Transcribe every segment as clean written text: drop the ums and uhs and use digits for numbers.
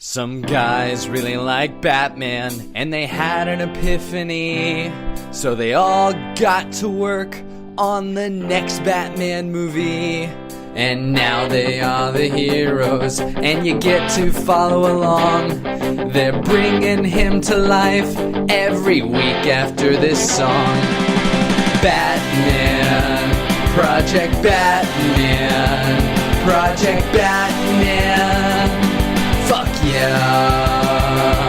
Some guys really like Batman, and they had an epiphany. So they all got to work on the next Batman movie. And now they are the heroes, and you get to follow along. They're bringing him to life every week after this song. Batman, Project Batman, Project Batman. Fuck yeah!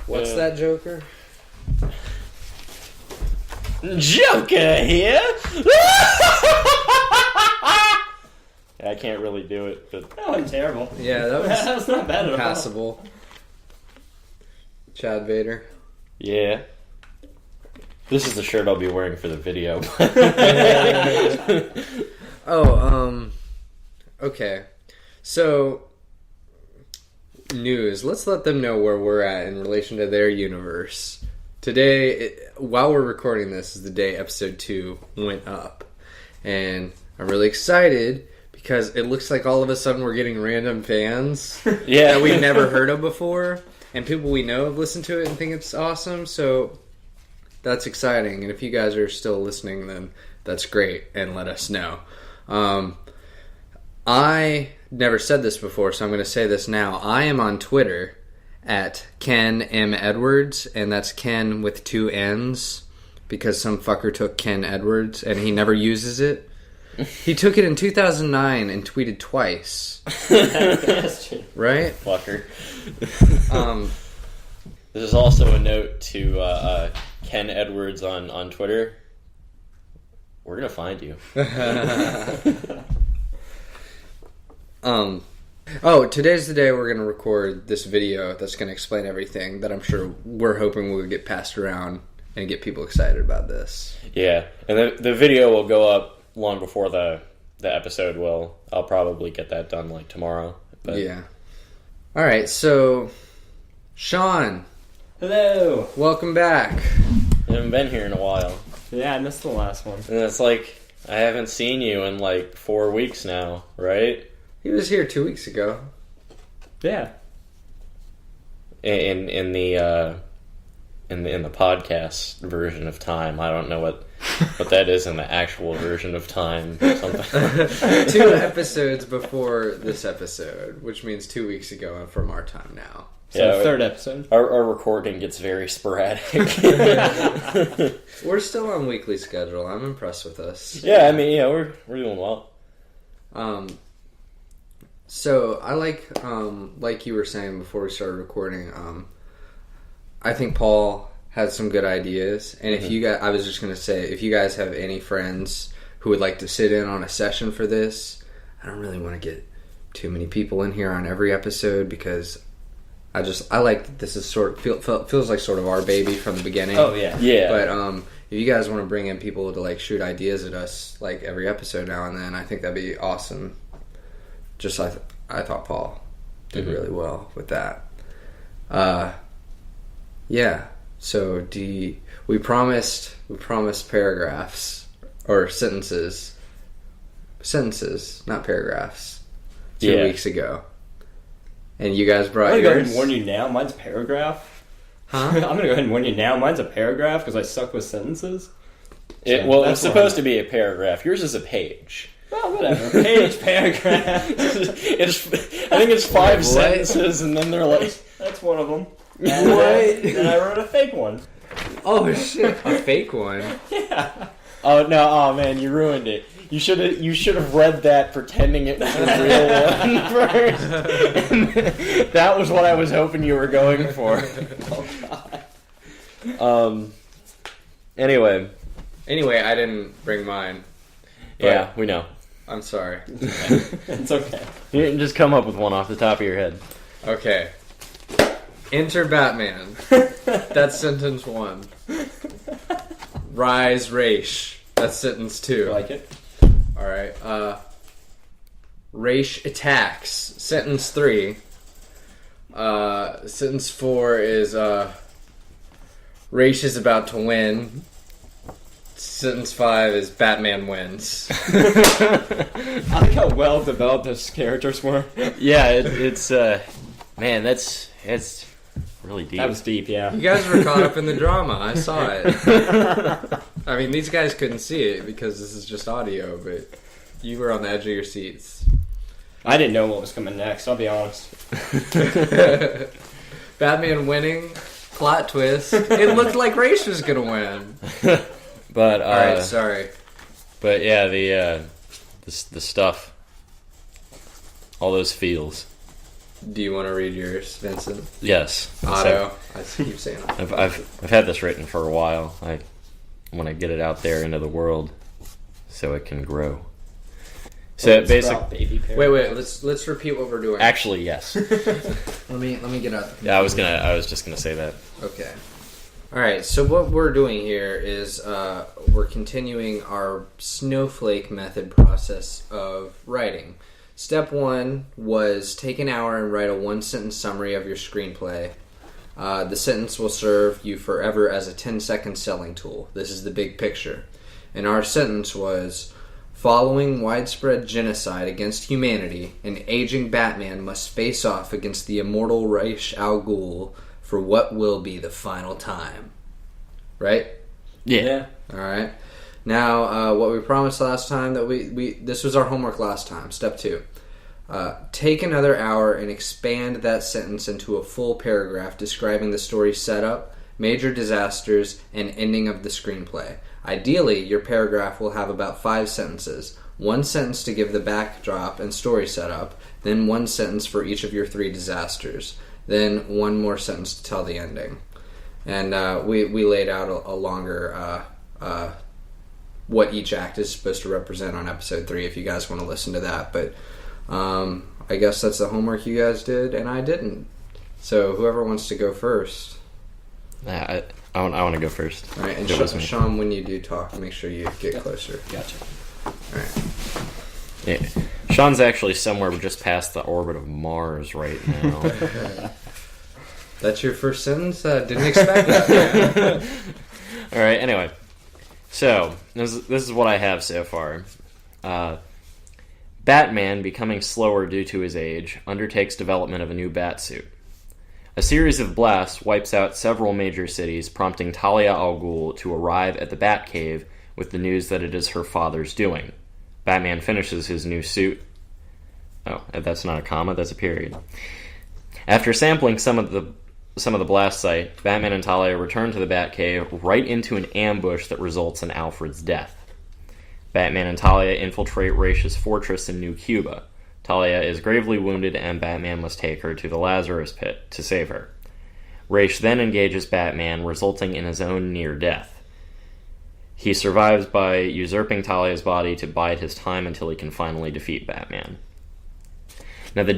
What's that, Joker? Joker here! I can't really do it, but that wasn't terrible. Yeah, that was not bad at all. passable. Chad Vader. yeah. This is the shirt I'll be wearing for the video. Okay. So, news. Let's let them know where we're at in relation to their universe. Today, while we're recording this, is the day episode 2 went up. And I'm really excited because it looks like all of a sudden we're getting random fans that we've never heard of before. And people we know have listened to it and think it's awesome. So that's exciting. And if you guys are still listening, then that's great. And let us know. I never said this before, so I'm going to say this now. I am on Twitter at Kenn Edwards, and that's Ken with 2 N's, because some fucker took Kenn Edwards, and he never uses it. He took it in 2009 and tweeted twice. That's true. Right? Fucker. This is also a note to Kenn Edwards on Twitter. We're going to find you. Today's the day we're going to record this video that's going to explain everything that I'm sure we're hoping will get passed around and get people excited about this. Yeah, and the video will go up long before the episode will. I'll probably get that done like tomorrow. But. Yeah. Alright, so Sean. Hello. Welcome back. You haven't been here in a while. Yeah, I missed the last one. And it's like, I haven't seen you in like 4 weeks now, right? He was here 2 weeks ago. Yeah. In the podcast version of time. I don't know what that is in the actual version of time or something. 2 episodes before this episode, which means 2 weeks ago from our time now. So yeah, third episode. Our recording gets very sporadic. We're still on weekly schedule. I'm impressed with us. Yeah, I mean, yeah, we're doing well. So I like you were saying before we started recording, I think Paul had some good ideas, and if you guys, I was just gonna say, if you guys have any friends who would like to sit in on a session for this, I don't really want to get too many people in here on every episode because I like that this is feels like sort of our baby from the beginning. Oh yeah, yeah. But if you guys want to bring in people to like shoot ideas at us like every episode now and then, I think that'd be awesome. Just I thought Paul did really well with that. Yeah. So we promised paragraphs or sentences, not paragraphs, 2 weeks ago, and you guys brought I'm gonna yours. go ahead and warn you now. Mine's a paragraph. Huh? I'm gonna go ahead and warn you now. Mine's a paragraph because I suck with sentences. It's supposed to be a paragraph. Yours is a page. Well, whatever. Page, paragraph. I think it's 5 sentences, and then they're like... That's one of them. And then I wrote a fake one. Oh shit! A fake one. Yeah. Oh no! Oh man, you ruined it. You should have read that pretending it was the real one first. That was what I was hoping you were going for. Oh god. Anyway, I didn't bring mine. Yeah, we know. I'm sorry. It's okay. You can just come up with one off the top of your head. Okay. Enter Batman. That's sentence 1. Rise Raish. That's sentence 2. I like it. Alright. Raish attacks. Sentence 3. Sentence 4 is Raish is about to win. Sentence 5 is Batman wins. I like how well developed those characters were. Yeah, it's man, it's really deep. That was deep, yeah. You guys were caught up in the drama. I saw it. I mean, these guys couldn't see it because this is just audio, but you were on the edge of your seats. I didn't know what was coming next, I'll be honest. Batman winning, plot twist. It looked like Ra's was gonna win. But Alright, sorry. But yeah, the stuff, all those feels. Do you want to read yours, Vincent? Yes. Otto. I keep saying it. I've had this written for a while. I want to get it out there into the world so it can grow. So basically, Wait. Let's repeat what we're doing. actually, yes. Let me get out. Yeah, I was just gonna say that. Okay. All right. So what we're doing here is we're continuing our snowflake method process of writing. Step 1 was take an hour and write a 1-sentence summary of your screenplay. The sentence will serve you forever as a 10-second selling tool. This is the big picture. And our sentence was, following widespread genocide against humanity, an aging Batman must face off against the immortal Ra's al Ghul for what will be the final time. Right? Yeah. All right. Now, what we promised last time that this was our homework last time. Step 2. Take another hour and expand that sentence into a full paragraph describing the story's setup, major disasters, and ending of the screenplay. Ideally, your paragraph will have about 5 sentences. 1 sentence to give the backdrop and story setup, then 1 sentence for each of your 3 disasters, then 1 more sentence to tell the ending. And we laid out a longer what each act is supposed to represent on episode 3 if you guys want to listen to that. But I guess that's the homework you guys did and I didn't. So whoever wants to go first. I want to go first. All right, and Sean, when you do talk, make sure you get closer. Gotcha. All right. Yeah. Sean's actually somewhere just past the orbit of Mars right now. That's your first sentence? Didn't expect that. All right, anyway. So, this is what I have so far. Batman, becoming slower due to his age, undertakes development of a new Batsuit. A series of blasts wipes out several major cities, prompting Talia al Ghul to arrive at the Batcave with the news that it is her father's doing. Batman finishes his new suit. Oh, that's not a comma, that's a period. After sampling some of the blast site, Batman and Talia return to the Batcave right into an ambush that results in Alfred's death. Batman and Talia infiltrate Ra's fortress in New Cuba. Talia is gravely wounded and Batman must take her to the Lazarus Pit to save her. Ra's then engages Batman, resulting in his own near death. He survives by usurping Talia's body to bide his time until he can finally defeat Batman. Now the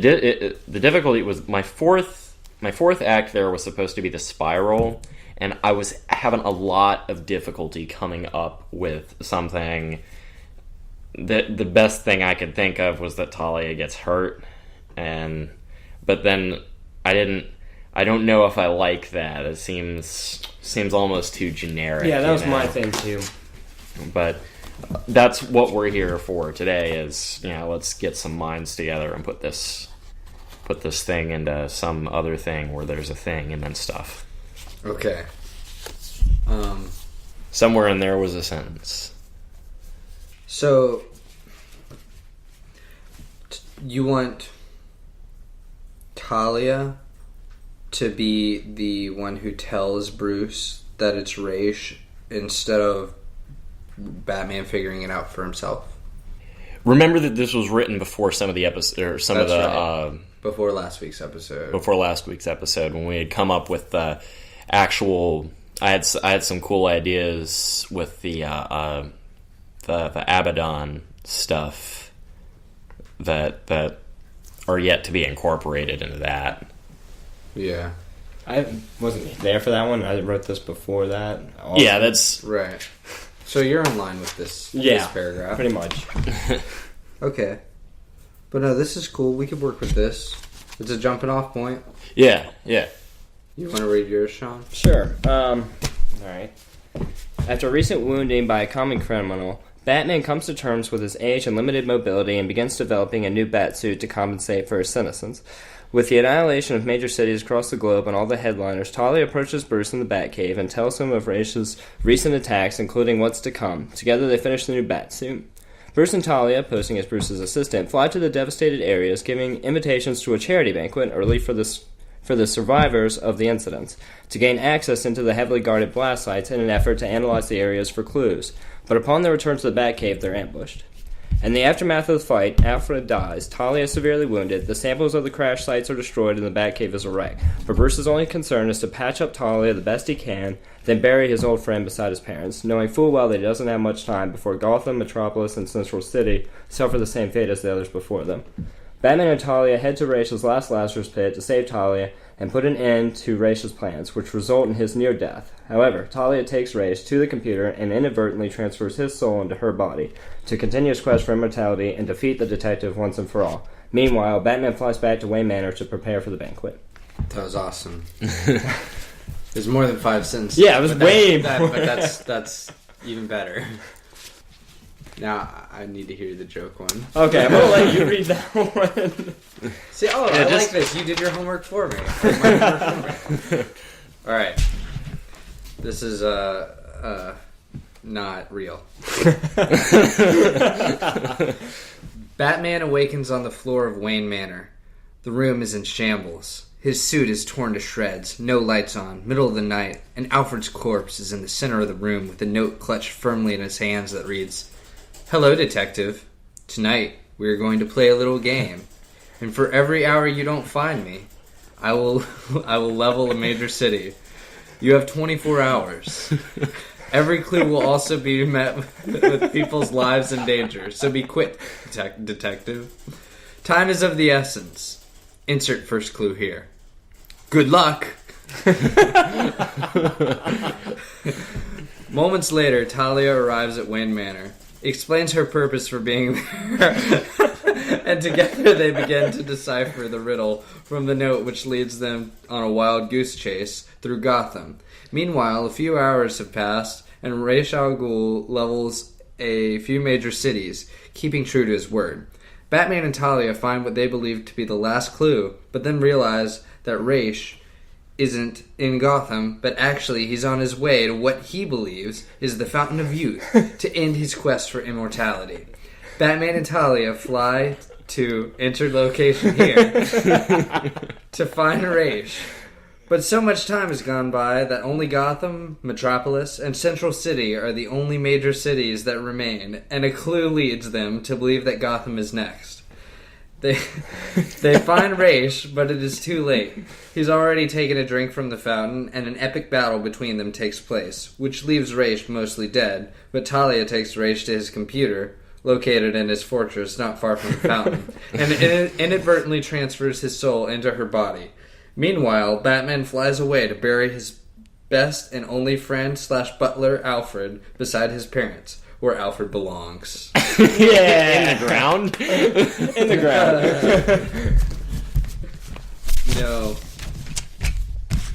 difficulty was my fourth act there was supposed to be the spiral, and I was having a lot of difficulty coming up with something. The best thing I could think of was that Talia gets hurt, but then I don't know if I like that. It seems almost too generic. Yeah, that was my thing too. But that's what we're here for today. Is let's get some minds together and put this thing into some other thing where there's a thing and then stuff. Okay. Somewhere in there was a sentence. So, you want Talia to be the one who tells Bruce that it's Ra's instead of Batman figuring it out for himself? Remember that this was written before some of the episodes, or some That's of the right. Before last week's episode. Before last week's episode, when we had come up with the actual, I had some cool ideas with the Abaddon stuff that are yet to be incorporated into that. Yeah. I wasn't there for that one. I wrote this before that. Also. Yeah, that's right. So you're in line with this paragraph. Pretty much. Okay. But no, this is cool. We could work with this. It's a jumping off point. Yeah. You want to read yours, Sean? Sure. Alright. After a recent wounding by a common criminal, Batman comes to terms with his age and limited mobility and begins developing a new Batsuit to compensate for his senescence. With the annihilation of major cities across the globe and all the headliners, Talia approaches Bruce in the Batcave and tells him of Raish's recent attacks, including what's to come. Together they finish the new Batsuit. Bruce and Talia, posing as Bruce's assistant, fly to the devastated areas, giving invitations to a charity banquet early for the survivors of the incidents, to gain access into the heavily guarded blast sites in an effort to analyze the areas for clues. But upon their return to the Batcave, they're ambushed. In the aftermath of the fight, Alfred dies, Talia is severely wounded, the samples of the crash sites are destroyed, and the Batcave is a wreck. But Bruce's only concern is to patch up Talia the best he can, then bury his old friend beside his parents, knowing full well that he doesn't have much time before Gotham, Metropolis, and Central City suffer the same fate as the others before them. Batman and Talia head to Raish's last Lazarus pit to save Talia and put an end to Raish's plans, which result in his near death. However, Talia takes Raish to the computer and inadvertently transfers his soul into her body to continue his quest for immortality and defeat the detective once and for all. Meanwhile, Batman flies back to Wayne Manor to prepare for the banquet. That was awesome. There's more than 5 sentences. Yeah, it was way more. But that's even better. Now I need to hear the joke one. Okay, I'm gonna let you read that one. See, I like this. You did your homework for me. All right. This is not real. Batman awakens on the floor of Wayne Manor. The room is in shambles. His suit is torn to shreds, no lights on, middle of the night, and Alfred's corpse is in the center of the room with a note clutched firmly in his hands that reads, "Hello, detective. Tonight, we are going to play a little game. And for every hour you don't find me, I will level a major city. You have 24 hours. Every clue will also be met with people's lives in danger, so be quick, detective. Time is of the essence. Insert first clue here. Good luck." Moments later, Talia arrives at Wayne Manor, explains her purpose for being there, and together they begin to decipher the riddle from the note which leads them on a wild goose chase through Gotham. Meanwhile, a few hours have passed, and Ra's al Ghul levels a few major cities, keeping true to his word. Batman and Talia find what they believe to be the last clue, but then realize that Ra's isn't in Gotham, but actually he's on his way to what he believes is the Fountain of Youth to end his quest for immortality. Batman and Talia fly to enter location here to find Ra's. But so much time has gone by that only Gotham, Metropolis, and Central City are the only major cities that remain, and a clue leads them to believe that Gotham is next. They find Ra's, but it is too late. He's already taken a drink from the fountain, and an epic battle between them takes place, which leaves Ra's mostly dead, but Talia takes Ra's to his computer, located in his fortress not far from the fountain, and inadvertently transfers his soul into her body. Meanwhile, Batman flies away to bury his best and only friend / butler, Alfred, beside his parents, where Alfred belongs. Yeah! In the ground? In the ground. No.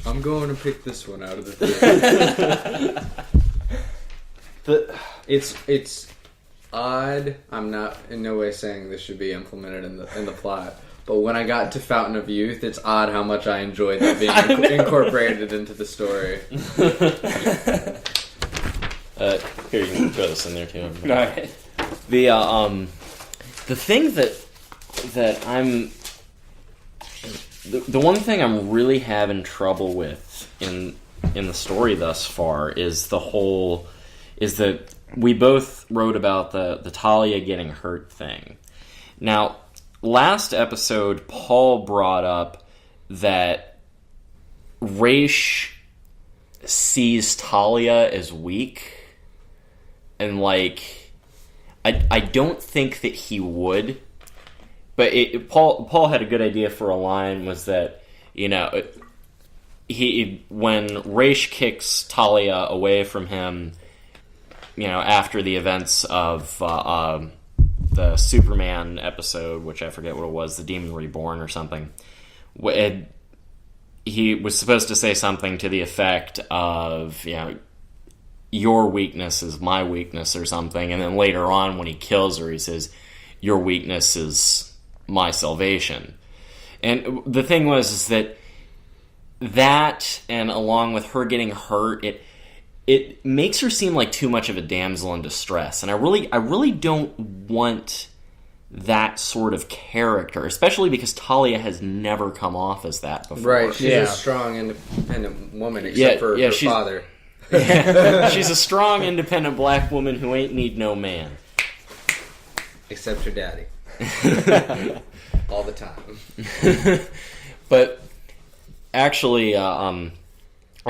I'm going to pick this one out of the three. It's odd. I'm not in no way saying this should be implemented in the plot. But when I got to Fountain of Youth, it's odd how much I enjoyed that being incorporated into the story. Here, you can throw this in there too. Alright. The thing that I'm the one thing I'm really having trouble with in the story thus far is that we both wrote about the Talia getting hurt thing. Now, last episode, Paul brought up that Ra's sees Talia as weak, and I don't think that he would, but Paul had a good idea for a line, was that, when Ra's kicks Talia away from him, after the events of the Superman episode, which I forget what it was, The Demon Reborn or something, he was supposed to say something to the effect of, your weakness is my weakness or something. And then later on when he kills her, he says, your weakness is my salvation. And the thing was is that and along with her getting hurt, it makes her seem like too much of a damsel in distress. And I really don't want that sort of character, especially because Talia has never come off as that before. Right, she's a strong, independent woman, except for her father. She's a strong, independent black woman who ain't need no man. Except her daddy. All the time. But actually, I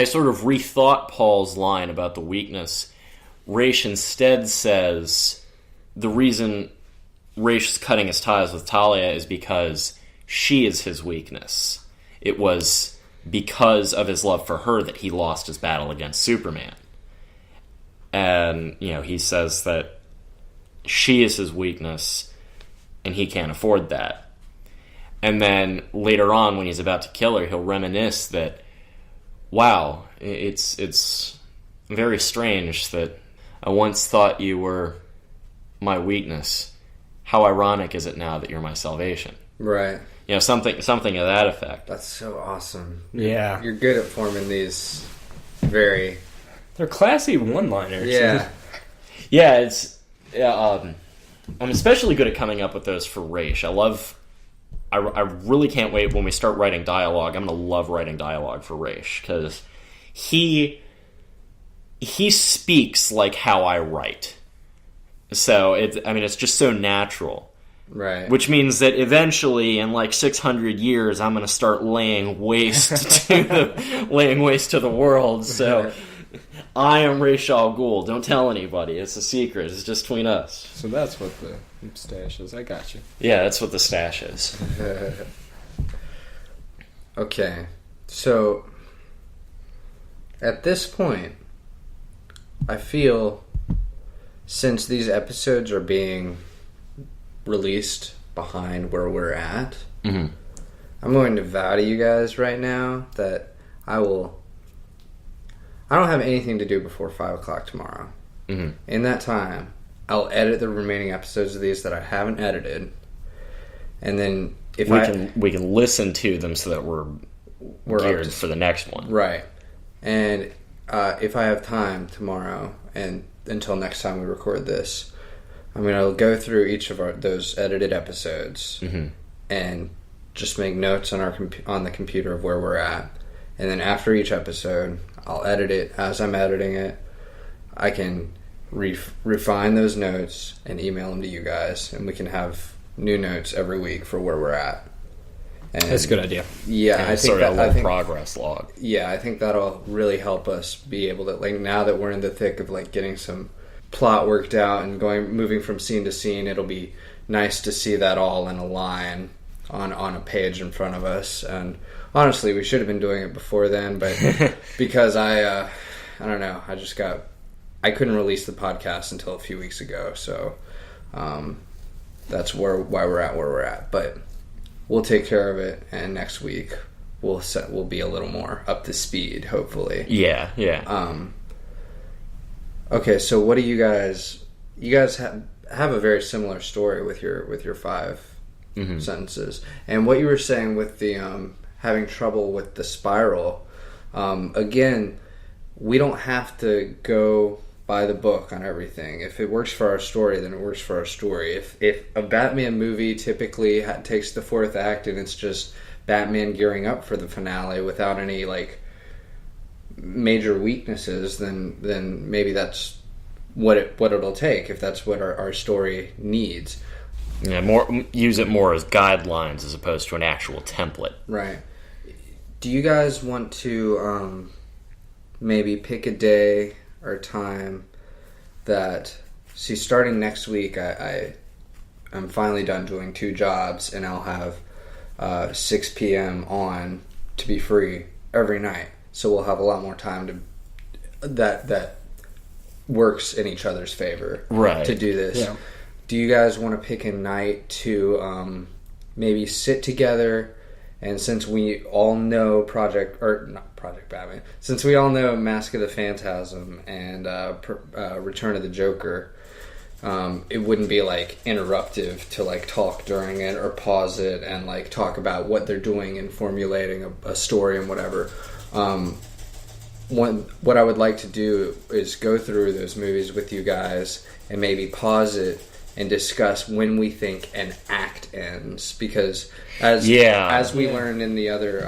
sort of rethought Paul's line about the weakness. Raish instead says the reason Raish is cutting his ties with Talia is because she is his weakness. It was because of his love for her that he lost his battle against Superman. And, he says that she is his weakness and he can't afford that. And then later on, when he's about to kill her, he'll reminisce that, wow, it's very strange that I once thought you were my weakness. How ironic is it now that you're my salvation? Right. Something of that effect. That's so awesome. Yeah. You're good at forming these very... They're classy one-liners. Yeah. I'm especially good at coming up with those for Raish. I really can't wait when we start writing dialogue. I'm going to love writing dialogue for Raish, because he speaks like how I write. So, it's just so natural. Right. Which means that eventually, in 600 years, I'm going to start laying waste to the world. So, I am Ra's al Ghul. Don't tell anybody. It's a secret. It's just between us. So that's what the stash is. I got you. Yeah, that's what the stash is. Okay. So, at this point, I feel... since these episodes are being released behind where we're at, mm-hmm. I'm going to vow to you guys right now that I don't have anything to do before 5 o'clock tomorrow. Mm-hmm. In that time, I'll edit the remaining episodes of these that I haven't edited. And then we can listen to them so that we're geared for the next one. Right. And if I have time tomorrow and until next time we record this, I'm going to go through each of those edited episodes mm-hmm. and just make notes on the computer of where we're at. And then after each episode, I'll edit it. As I'm editing it, I can refine those notes and email them to you guys, and we can have new notes every week for where we're at. And that's a good idea. Yeah, I think a little progress log. Yeah, I think that'll really help us be able to, now that we're in the thick of getting some plot worked out and moving from scene to scene, it'll be nice to see that all in a line on a page in front of us. And honestly, we should have been doing it before then, but because I don't know, I couldn't release the podcast until a few weeks ago, so that's why we're at where we're at. But we'll take care of it, and next week we'll be a little more up to speed, hopefully. Yeah. Okay, so what do you guys have a very similar story with your 5 mm-hmm. sentences, and what you were saying with the having trouble with the spiral. Again, we don't have to go by the book on everything. If it works for our story, then it works for our story. If a Batman movie typically takes the 4th act and it's just Batman gearing up for the finale without any major weaknesses, then maybe that's what it'll take, if that's what our story needs. Yeah, use it more as guidelines as opposed to an actual template. Right. Do you guys want to maybe pick a day or time that... See, starting next week, I'm finally done doing 2 jobs, and I'll have 6 p.m. on to be free every night. So we'll have a lot more time that works in each other's favor, right, to do this. Yeah. Do you guys want to pick a night to maybe sit together And since we all know since we all know Mask of the Phantasm and Return of the Joker, it wouldn't be like interruptive to like talk during it or pause it and like talk about what they're doing and formulating a story and whatever. What I would like to do is go through those movies with you guys and maybe pause it and discuss when we think an act ends, because as we learned in the other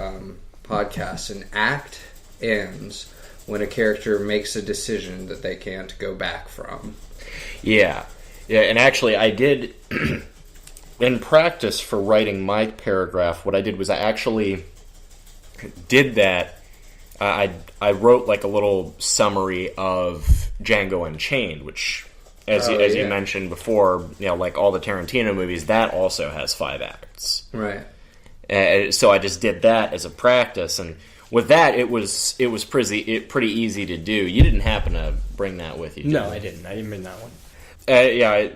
podcasts, an act ends when a character makes a decision that they can't go back from. Yeah, and actually I did, in practice for writing my paragraph, what I did was I actually did that. I wrote like a little summary of Django Unchained, which, as you mentioned before, like all the Tarantino movies, that also has 5 acts. Right. So I just did that as a practice, and with that, it was pretty easy to do. You didn't happen to bring that with you, did No, you? I didn't. I didn't bring that one.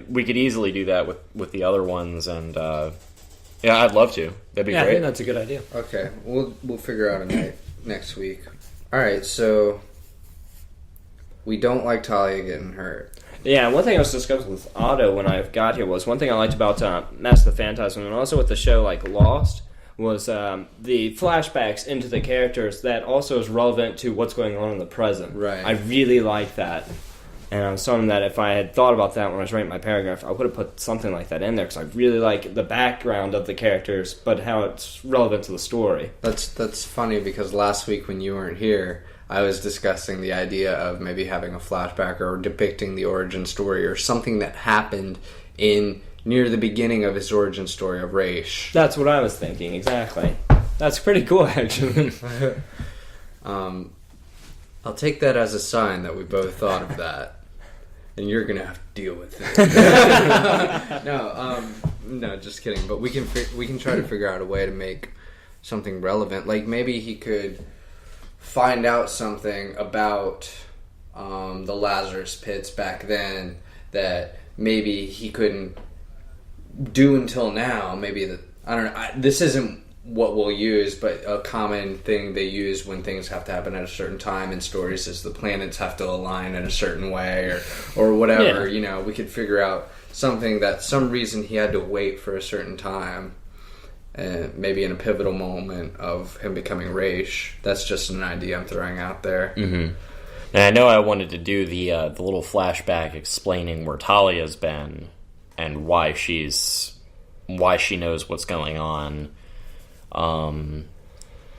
We could easily do that with the other ones, and I'd love to. That'd be great. I think that's a good idea. Okay, we'll figure out a night next week. All right, so we don't like Talia getting hurt. Yeah, one thing I was discussing with Otto when I got here was one thing I liked about Mask of the Phantasm and also with the show like Lost was the flashbacks into the characters that also is relevant to what's going on in the present. Right. I really like that. And I was telling that if I had thought about that when I was writing my paragraph, I would have put something like that in there because I really like the background of the characters, but how it's relevant to the story. That's funny because last week when you weren't here, I was discussing the idea of maybe having a flashback or depicting the origin story or something that happened near the beginning of his origin story of Raish. That's what I was thinking, exactly. That's pretty cool, actually. I'll take that as a sign that we both thought of that. And you're gonna have to deal with it. No, just kidding. But we can try to figure out a way to make something relevant. Like maybe he could find out something about the Lazarus pits back then that maybe he couldn't do until now. Maybe I don't know. This isn't what we'll use, but a common thing they use when things have to happen at a certain time in stories is the planets have to align in a certain way or whatever. Yeah. We could figure out something that some reason he had to wait for a certain time, and maybe in a pivotal moment of him becoming Raish. That's just an idea I'm throwing out there. Mm-hmm. And I know I wanted to do the little flashback explaining where Talia's been and why she knows what's going on.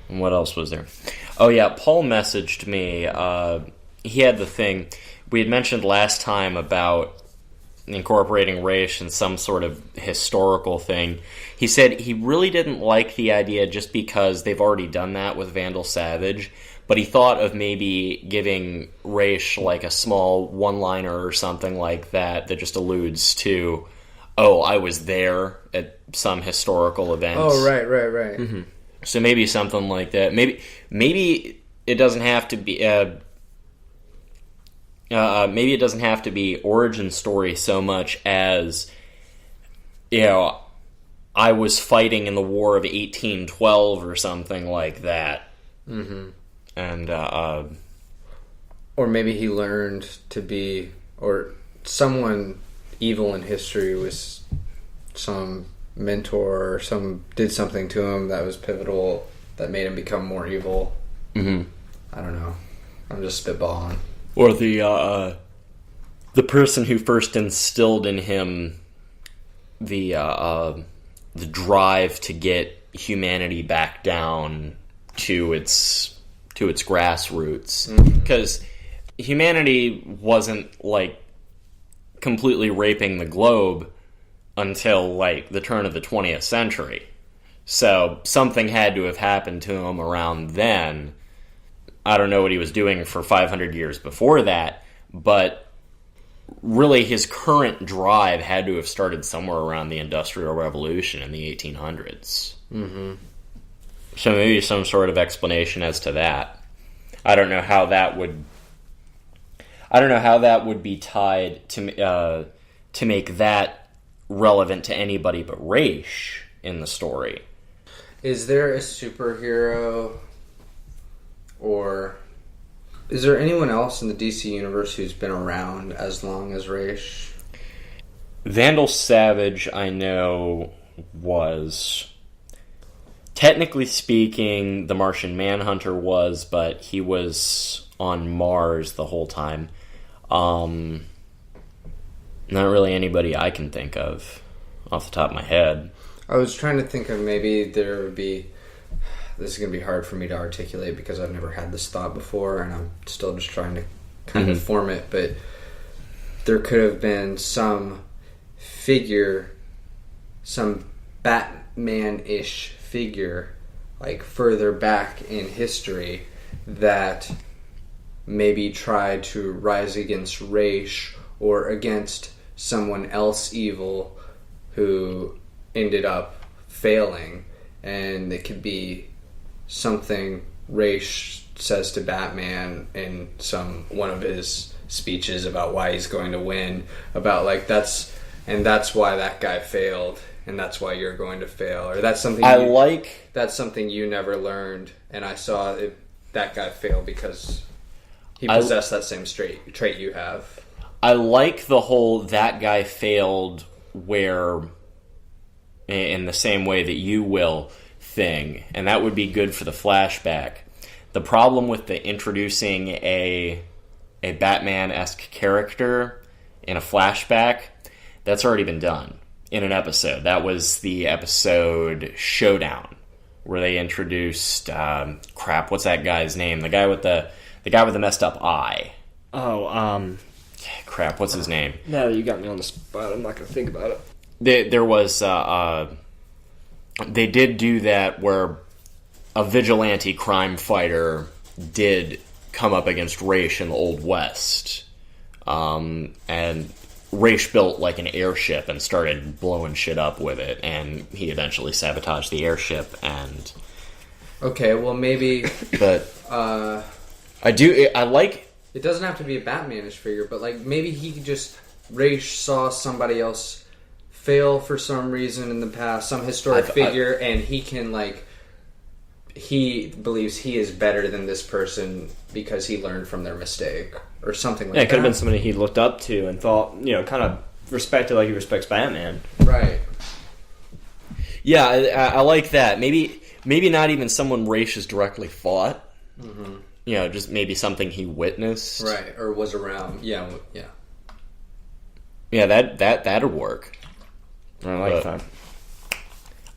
What else was there? Oh yeah, Paul messaged me. He had the thing we had mentioned last time about incorporating Raish in some sort of historical thing. He said he really didn't like the idea just because they've already done that with Vandal Savage, but he thought of maybe giving Raish like a small one-liner or something like that just alludes to, oh, I was there at some historical event. Oh, right. Mm-hmm. So maybe something like that. Maybe it doesn't have to be. Maybe it doesn't have to be origin story so much as, I was fighting in the War of 1812 or something like that. Mm-hmm. And or maybe he learned to be, or someone evil in history was some mentor or did something to him that was pivotal that made him become more evil. Mm-hmm. I don't know. I'm just spitballing. Or the person who first instilled in him the drive to get humanity back down to its grassroots, because humanity wasn't like completely raping the globe until like the turn of the 20th century. So something had to have happened to him around then. I don't know what he was doing for 500 years before that, but really his current drive had to have started somewhere around the Industrial Revolution in the 1800s. Mm-hmm. So maybe some sort of explanation as to that. I don't know how that would be tied to make that relevant to anybody but Raish in the story. Is there a superhero, or is there anyone else in the DC universe who's been around as long as Raish? Vandal Savage, I know, was... Technically speaking, the Martian Manhunter was, but he was on Mars the whole time. Not really anybody I can think of off the top of my head. I was trying to think of maybe there would be... This is going to be hard for me to articulate because I've never had this thought before, and I'm still just trying to kind of form it, but there could have been some figure, some Batman-ish figure, like further back in history, that maybe tried to rise against Raish or against someone else evil who ended up failing, and it could be something Raish says to Batman in one of his speeches about why he's going to win, about like that's why that guy failed, and that's why you're going to fail, or that's something that's something you never learned, and I saw that guy fail because he possessed that same trait you have. I like the whole that guy failed where in the same way that you will thing, and that would be good for the flashback. The problem with the introducing a Batman-esque character in a flashback, that's already been done in an episode. That was the episode Showdown, where they introduced what's that guy's name? The guy with the messed up eye. What's his name? Now that you got me on the spot, I'm not going to think about it. There was they did do that where a vigilante crime fighter did come up against Raish in the Old West, and Raish built like an airship and started blowing shit up with it, and he eventually sabotaged the airship. And okay, well maybe, but I like. It doesn't have to be a Batman-ish figure, but like maybe he could just Raish saw somebody else fail for some reason in the past, some historic figure, and he can he believes he is better than this person because he learned from their mistake or something like that. Yeah, it could have been somebody he looked up to and thought, kind of respected like he respects Batman. Right. Yeah, I like that. Maybe not even someone Raish has directly fought. Mm-hmm. Just maybe something he witnessed. Right, or was around. Yeah. Yeah, that'd work. I like that.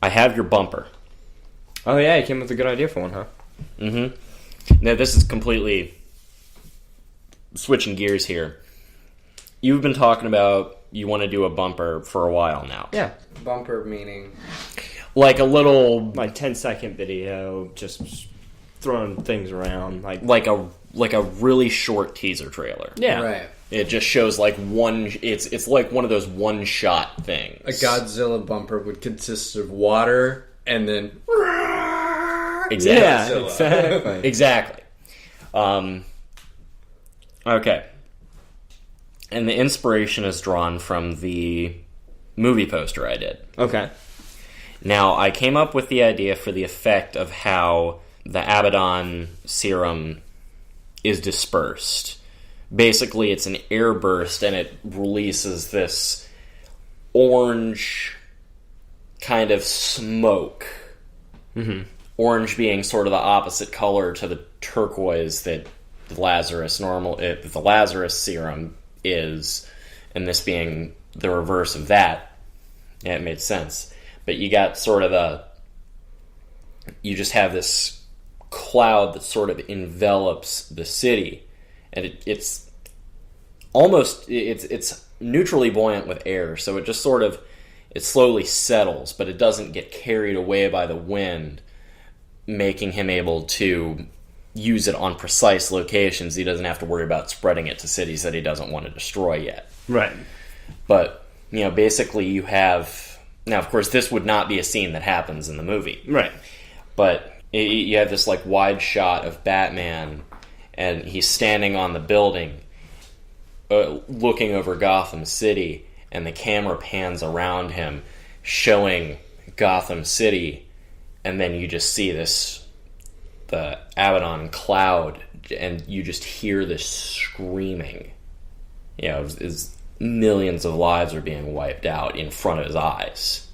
I have your bumper. Oh yeah, you came up with a good idea for one, huh? Mm-hmm. Now this is completely switching gears here. You've been talking about you want to do a bumper for a while now. Yeah. Bumper meaning? Like a little... Like 10-second video, just throwing things around. Like a really short teaser trailer. Yeah. Right. It just shows like one... It's like one of those one-shot things. A Godzilla bumper would consist of water and then... Exactly. Yeah, exactly. Exactly. Okay. And the inspiration is drawn from the movie poster I did. Okay. Now, I came up with the idea for the effect of how the Abaddon serum is dispersed. Basically, it's an air burst, and it releases this orange kind of smoke. Mm-hmm. Orange being sort of the opposite color to the turquoise that the Lazarus serum is, and this being the reverse of that. Yeah, it made sense. But you got sort of you just have this cloud that sort of envelops the city, and it's neutrally buoyant with air, so it just sort of, it slowly settles, but it doesn't get carried away by the wind, making him able to use it on precise locations. He doesn't have to worry about spreading it to cities that he doesn't want to destroy yet. Right. But, basically you have... Now, of course, this would not be a scene that happens in the movie. Right. But you have this, wide shot of Batman, and he's standing on the building, looking over Gotham City, and the camera pans around him, showing Gotham City and then you just see the Abaddon cloud, and you just hear this screaming. As millions of lives are being wiped out in front of his eyes.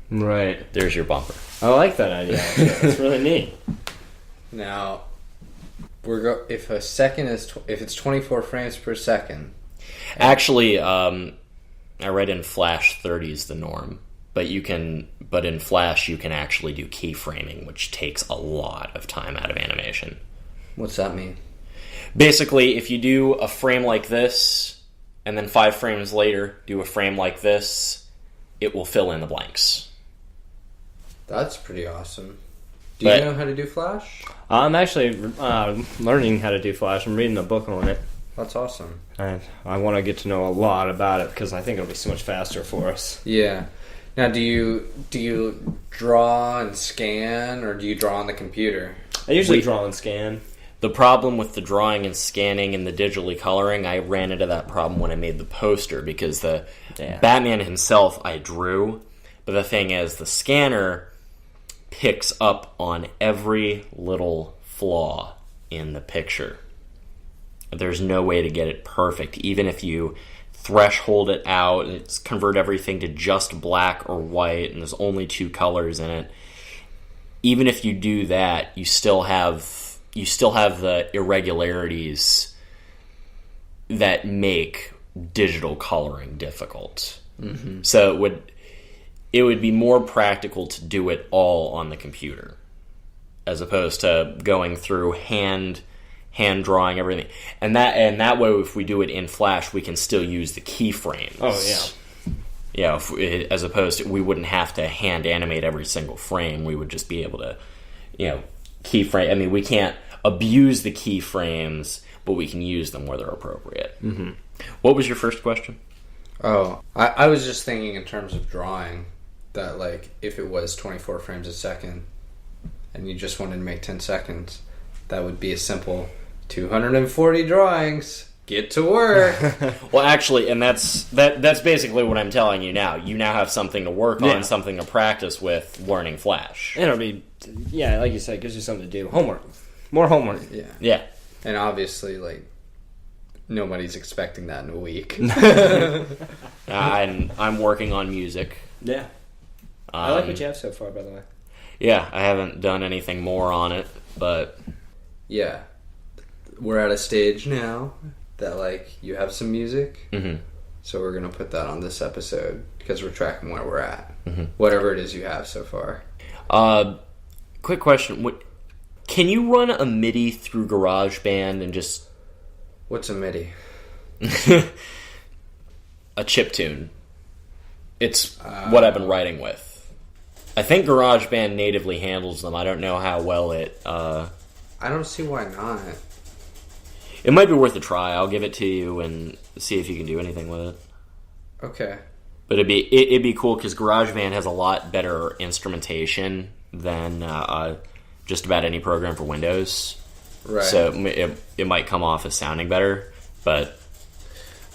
Right. There's your bumper. I like that idea. It's really neat. Now, if it's 24 frames per second. Actually, I read in Flash 30 is the norm, but in Flash you can actually do keyframing, which takes a lot of time out of animation. What's that mean? Basically, if you do a frame like this, and then 5 frames later do a frame like this, it will fill in the blanks. That's pretty awesome. Do you know how to do Flash? I'm actually learning how to do Flash. I'm reading a book on it. That's awesome. And I want to get to know a lot about it because I think it'll be so much faster for us. Yeah. Now, do you draw and scan, or do you draw on the computer? I usually draw and scan. The problem with the drawing and scanning and the digitally coloring, I ran into that problem when I made the poster, because the Batman himself I drew, but the thing is, the scanner picks up on every little flaw in the picture. There's no way to get it perfect. Even if you threshold it out and convert everything to just black or white, and there's only 2 colors in it, even if you do that, you still have the irregularities that make digital coloring difficult. Mm-hmm. So it would be more practical to do it all on the computer, as opposed to going through hand drawing everything. And that way, if we do it in Flash, we can still use the keyframes. Oh yeah. As opposed to, we wouldn't have to hand animate every single frame. We would just be able to, keyframe. I mean, we can't abuse the keyframes, but we can use them where they're appropriate. Mm-hmm. What was your first question? Oh, I was just thinking in terms of drawing, that like if it was 24 frames a second and you just wanted to make 10 seconds, that would be a simple 240 drawings. Get to work. Well, actually, and that's basically what I'm telling you now. You now have something to work on, something to practice with learning Flash. It'll be, like you said, it gives you something to do. Homework. More homework. Yeah. And obviously, like, nobody's expecting that in a week. I'm working on music. Yeah. I like what you have so far, by the way. Yeah, I haven't done anything more on it, but... Yeah. We're at a stage now that, like, you have some music. Mm-hmm. So we're going to put that on this episode because we're tracking where we're at. Mm-hmm. Whatever it is you have so far. Quick question. Can you run a MIDI through GarageBand and just... What's a MIDI? A chiptune. It's what I've been writing with. I think GarageBand natively handles them. I don't know how well it... I don't see why not. It might be worth a try. I'll give it to you and see if you can do anything with it. Okay. But it'd be cool because GarageBand has a lot better instrumentation than just about any program for Windows. Right. So it might come off as sounding better, but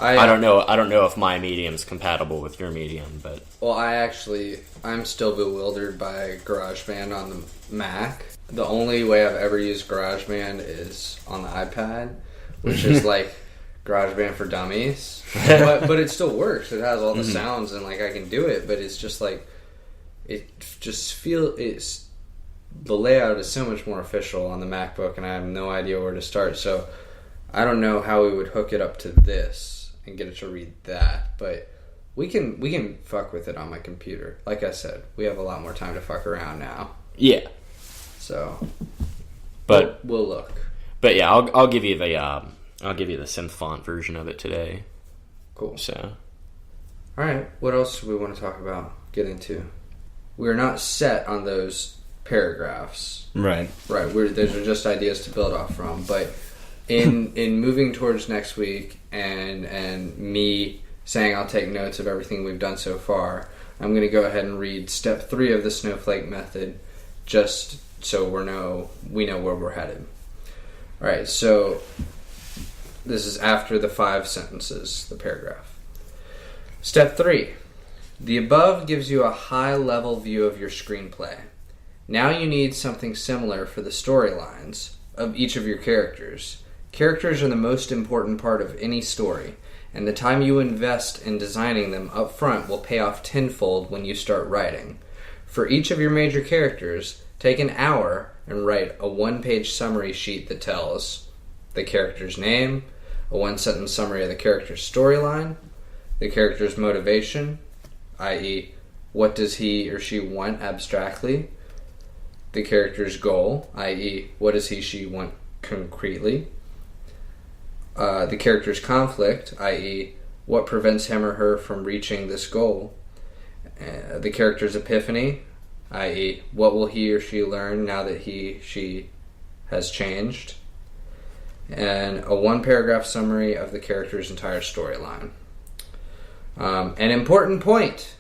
I don't know. I don't know if my medium's compatible with your medium, but I'm still bewildered by GarageBand on the Mac. The only way I've ever used GarageBand is on the iPad, which is like GarageBand for dummies. but it still works. It has all the sounds and like I can do it, but it's just like the layout is so much more official on the MacBook, and I have no idea where to start. So I don't know how we would hook it up to this and get it to read that, but we can fuck with it on my computer. Like I said, we have a lot more time to fuck around now. Yeah. So, but we'll look. But yeah, I'll give you the synth font version of it today. Cool. So, all right. What else do we want to talk about? Get into? We're not set on those paragraphs. Right. Those are just ideas to build off from. But in moving towards next week and me saying I'll take notes of everything we've done so far, I'm going to go ahead and read step 3 of the snowflake method, just so we know where we're headed. All right, so this is after the 5 sentences, the paragraph. Step 3. The above gives you a high-level view of your screenplay. Now you need something similar for the storylines of each of your characters. Characters are the most important part of any story, and the time you invest in designing them up front will pay off tenfold when you start writing. For each of your major characters, take an hour and write a one-page summary sheet that tells the character's name, a one-sentence summary of the character's storyline, the character's motivation, i.e., what does he or she want abstractly, the character's goal, i.e., what does she want concretely, the character's conflict, i.e., what prevents him or her from reaching this goal, the character's epiphany, i.e., what will he or she learn now that she has changed, and a one-paragraph summary of the character's entire storyline. An important point.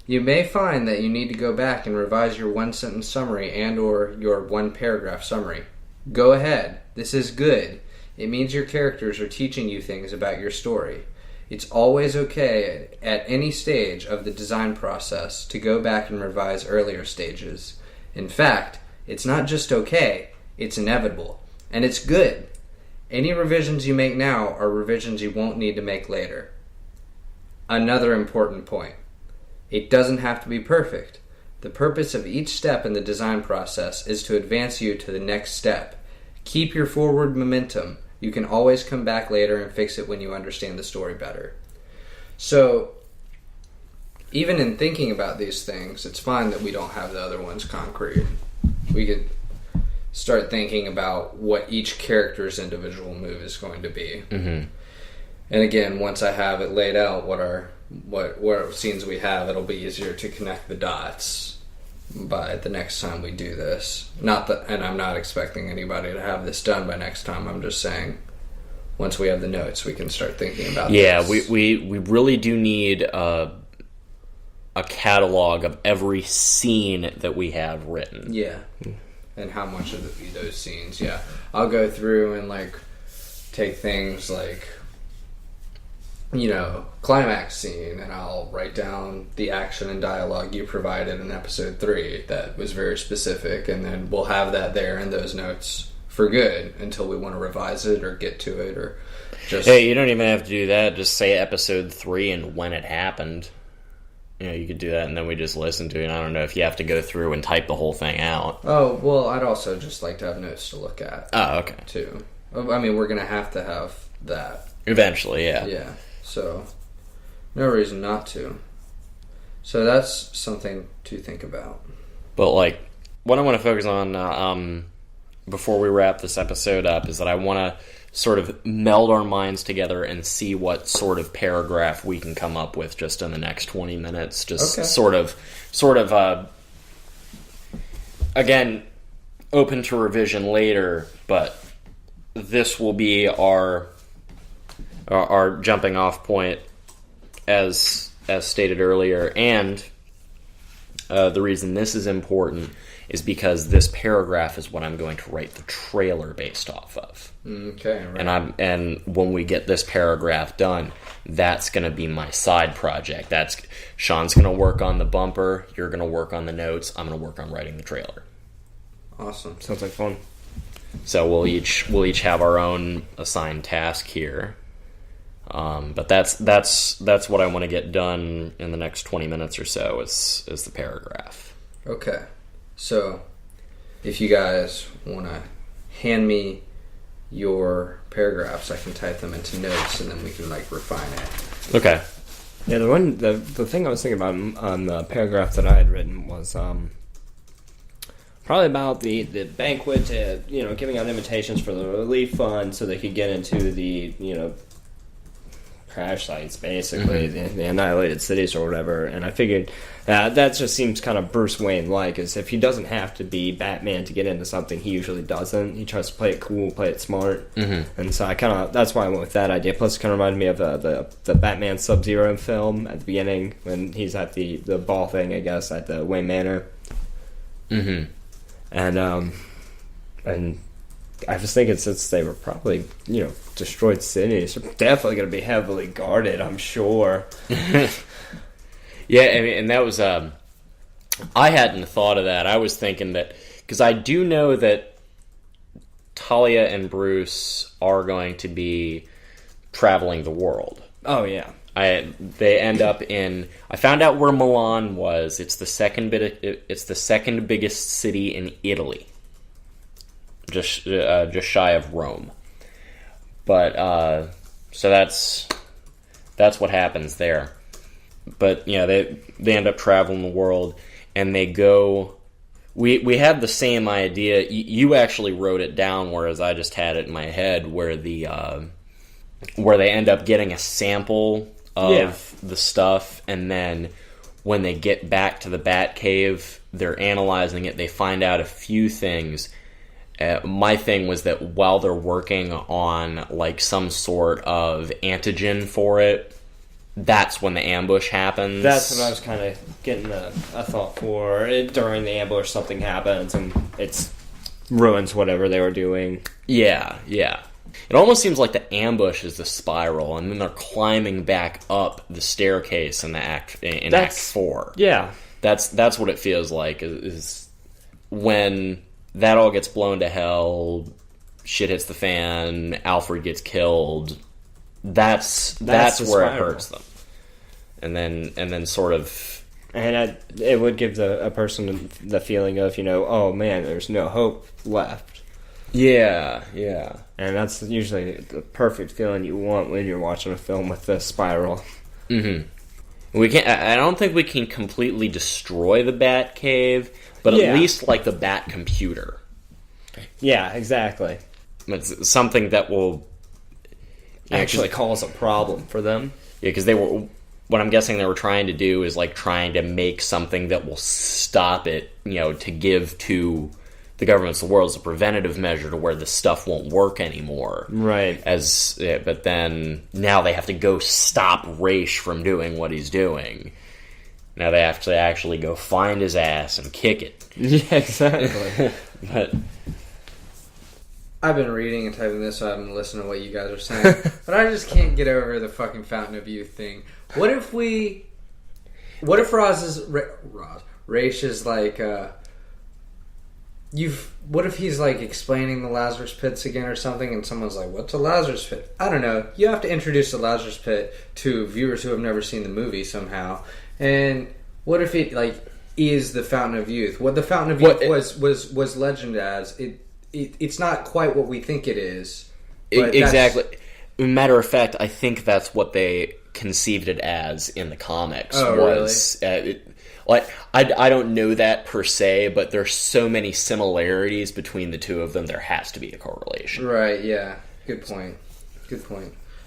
You may find that you need to go back and revise your one-sentence summary and or your one-paragraph summary. Go ahead. This is good. It means your characters are teaching you things about your story. It's always okay at any stage of the design process to go back and revise earlier stages. In fact, it's not just okay, it's inevitable. And it's good. Any revisions you make now are revisions you won't need to make later. Another important point. It doesn't have to be perfect. The purpose of each step in the design process is to advance you to the next step. Keep your forward momentum. You can always come back later and fix it when you understand the story better. So, even in thinking about these things, it's fine that we don't have the other ones concrete. We could start thinking about what each character's individual move is going to be. Mm-hmm. And again, once I have it laid out, what scenes we have, it'll be easier to connect the dots by the next time we do this. And I'm not expecting anybody to have this done by next time. I'm just saying, once we have the notes, we can start thinking about this. Yeah, we really do need a catalog of every scene that we have written. Yeah, and how much of those scenes. Yeah, I'll go through and take things like, climax scene, and I'll write down the action and dialogue you provided in episode 3 that was very specific, and then we'll have that there in those notes for good until we want to revise it or get to it, or just... Hey, you don't even have to do that. Just say episode 3 and when it happened. You could do that, and then we just listen to it. I don't know if you have to go through and type the whole thing out. Oh, well, I'd also just like to have notes to look at. Oh, okay. Too. I mean, we're going to have that. Eventually, yeah. Yeah. So, no reason not to. So that's something to think about. But, what I want to focus on before we wrap this episode up is that I want to sort of meld our minds together and see what sort of paragraph we can come up with just in the next 20 minutes. Just okay. sort of, again, open to revision later, but this will be our jumping off point as stated earlier, and the reason this is important is because this paragraph is what I'm going to write the trailer based off of. Okay, right. And when we get this paragraph done, that's going to be my side project. Sean's going to work on the bumper, you're going to work on the notes, I'm going to work on writing the trailer. Awesome. Sounds like fun. So we'll each have our own assigned task here. But that's what I want to get done in the next 20 minutes or so is the paragraph. Okay. So, if you guys want to hand me your paragraphs, I can type them into notes, and then we can refine it. Okay. Yeah, the thing I was thinking about on the paragraph that I had written was probably about the banquet, giving out invitations for the relief fund so they could get into the crash sites, basically, the annihilated cities or whatever. And I figured that just seems kind of Bruce Wayne-like, as if he doesn't have to be Batman to get into something, he usually doesn't. He tries to play it cool, play it smart. Mm-hmm. And so that's why I went with that idea. Plus, it kind of reminded me of the Batman Sub-Zero film at the beginning when he's at the ball thing, I guess, at the Wayne Manor. Mm-hmm. And I was thinking, since they were probably, destroyed cities, they're definitely going to be heavily guarded, I'm sure. Yeah, I mean, and that was I hadn't thought of that. I was thinking that, because I do know that Talia and Bruce are going to be traveling the world. Oh, yeah. They end up in. I found out where Milan was. It's the second biggest city in Italy, just shy of Rome. But so that's what happens there. But yeah, they end up traveling the world, and they go. We had the same idea. You actually wrote it down, whereas I just had it in my head. Where they end up getting a sample of the stuff, and then when they get back to the Batcave, they're analyzing it. They find out a few things. My thing was that while they're working on like some sort of antigen for it, that's when the ambush happens. That's what I was kind of getting a thought for. During the ambush, something happens, and it ruins whatever they were doing. Yeah. It almost seems like the ambush is the spiral, and then they're climbing back up the staircase in Act 4. Yeah. That's what it feels like, is when that all gets blown to hell, shit hits the fan, Alfred gets killed. That's where spiral. It hurts them. And then sort of... And it would give a person the feeling of, oh man, there's no hope left. Yeah. And that's usually the perfect feeling you want when you're watching a film with the spiral. Mm-hmm. I don't think we can completely destroy the Batcave, but at least like the Bat computer. Yeah, exactly. It's something that will actually cause a problem for them. Yeah, because what I'm guessing they were trying to do is like trying to make something that will stop it, to give to the governments of the world as a preventative measure to where the stuff won't work anymore. Right. But then now they have to go stop Raish from doing what he's doing. Now they have to actually go find his ass and kick it. Yeah, exactly. But I've been reading and typing this, so I haven't listened to what you guys are saying. But I just can't get over the fucking Fountain of Youth thing. What if Raish is like, what if he's like explaining the Lazarus Pits again or something, and someone's like, what's a Lazarus Pit? I don't know. You have to introduce the Lazarus Pit to viewers who have never seen the movie somehow. And what if it like is the Fountain of Youth? What the Fountain of Youth was legend as, it's not quite what we think it is. Exactly. Matter of fact, I think that's what they conceived it as in the comics. Oh, really? I don't know that per se, but there's so many similarities between the two of them, there has to be a correlation. Right, yeah. Good point.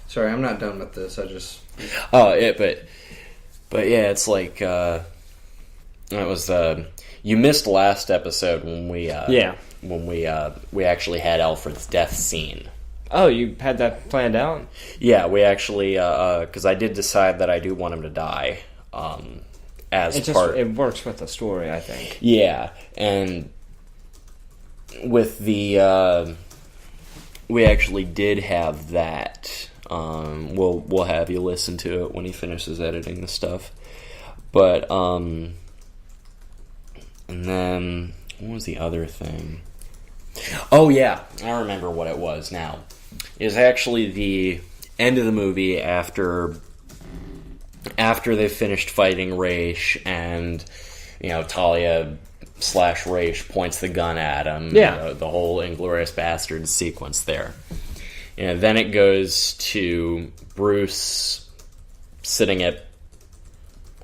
Sorry, I'm not done with this. I just... Oh, yeah, but yeah, it's like, it was, you missed last episode when we actually had Alfred's death scene. Oh, you had that planned out? Yeah, we actually, because I did decide that I do want him to die, it works with the story, I think. Yeah, and with the we actually did have that. We'll have you listen to it when he finishes editing the stuff. But and then what was the other thing? Oh yeah, I remember what it was now. It was actually the end of the movie after they finished fighting Raish, and Talia / Raish points the gun at him. Yeah, the whole Inglourious Basterds sequence there. Then it goes to Bruce sitting at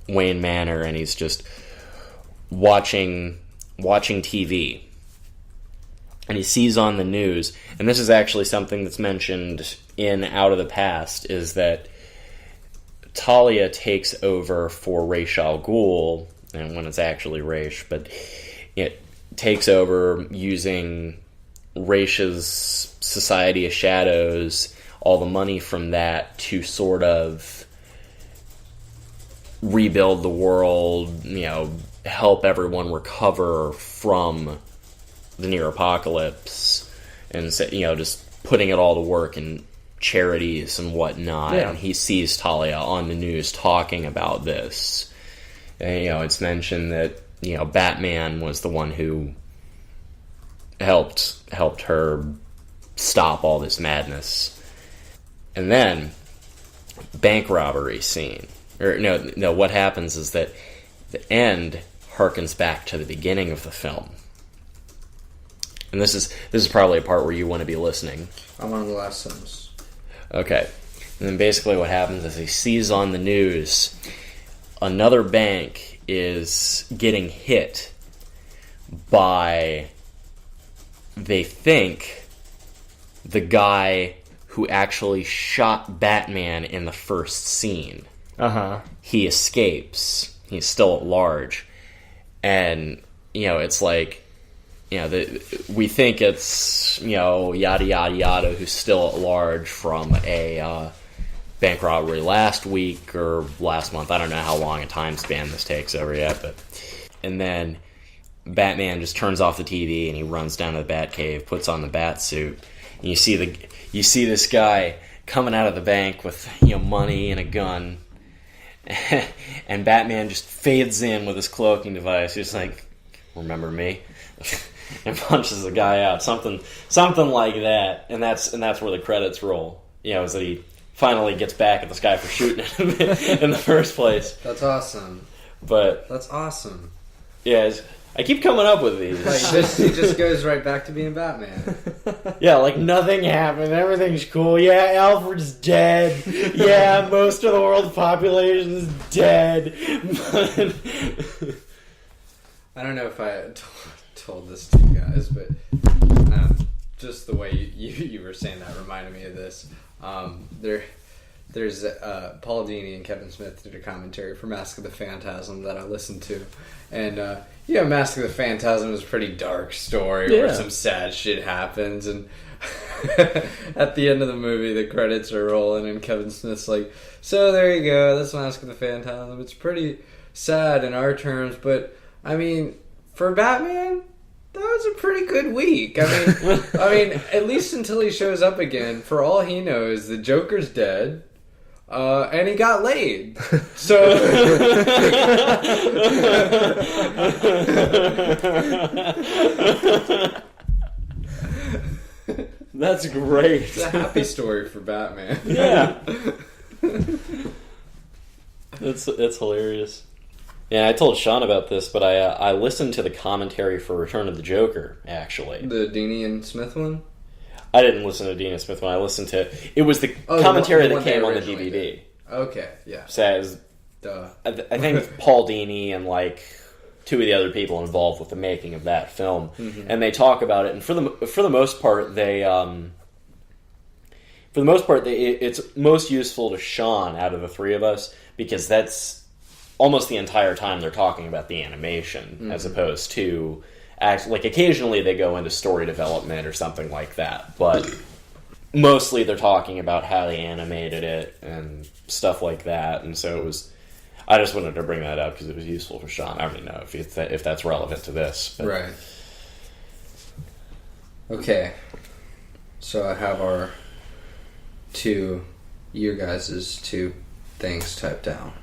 Wayne Manor, and he's just watching TV. And he sees on the news, and this is actually something that's mentioned in Out of the Past, is that Talia takes over for Ra's al Ghul, and when it's actually Raish, but it takes over using Raish's Society of Shadows, all the money from that, to sort of rebuild the world, help everyone recover from the near apocalypse, and just putting it all to work in charities and whatnot. Yeah. And he sees Talia on the news talking about this. And, it's mentioned that Batman was the one who helped her stop all this madness. And then, bank robbery scene. Or no, what happens is that the end harkens back to the beginning of the film. And this is probably a part where you want to be listening. I'm on the last sentence. Okay. And then basically what happens is he sees on the news another bank is getting hit by, they think, the guy who actually shot Batman in the first scene. He escapes. He's still at large. And, it's like, we think it's, yada, yada, yada, who's still at large from a bank robbery last week or last month. I don't know how long a time span this takes over yet. And then Batman just turns off the TV and he runs down to the Batcave, puts on the Batsuit. And you see this guy coming out of the bank with, money and a gun. And Batman just fades in with his cloaking device. He's like, remember me? And punches the guy out. Something like that. And that's where the credits roll. Is that he finally gets back at this guy for shooting him in the first place. That's awesome. That's awesome. Yeah, I keep coming up with these. He just goes right back to being Batman. Yeah, like nothing happened. Everything's cool. Yeah, Alfred's dead. Yeah, most of the world's population's dead. I don't know if I told this to you guys, but just the way you were saying that reminded me of this. There's Paul Dini and Kevin Smith did a commentary for Mask of the Phantasm that I listened to, and Mask of the Phantasm is a pretty dark story where some sad shit happens, and at the end of the movie the credits are rolling and Kevin Smith's like, so there you go, that's Mask of the Phantasm. It's pretty sad in our terms, but I mean, for Batman, that was a pretty good week. I mean, at least until he shows up again. For all he knows, the Joker's dead, and he got laid. So that's great. It's a happy story for Batman. Yeah, it's hilarious. Yeah, I told Sean about this, but I listened to the commentary for Return of the Joker, actually. The Dini and Smith one? I didn't listen to the Dini and Smith one. I listened to... It was the commentary that came on the DVD. Did. Okay, yeah. Says... Duh. I think Paul Dini and, two of the other people involved with the making of that film. Mm-hmm. And they talk about it, and for the most part, they... it's most useful to Sean out of the three of us, because that's... almost the entire time they're talking about the animation, as opposed to occasionally they go into story development or something like that, but mostly they're talking about how they animated it and stuff like that. And so I just wanted to bring that up because it was useful for Sean. I don't know if that's relevant to this, but. Right. Okay, so I have your guys' two things typed down.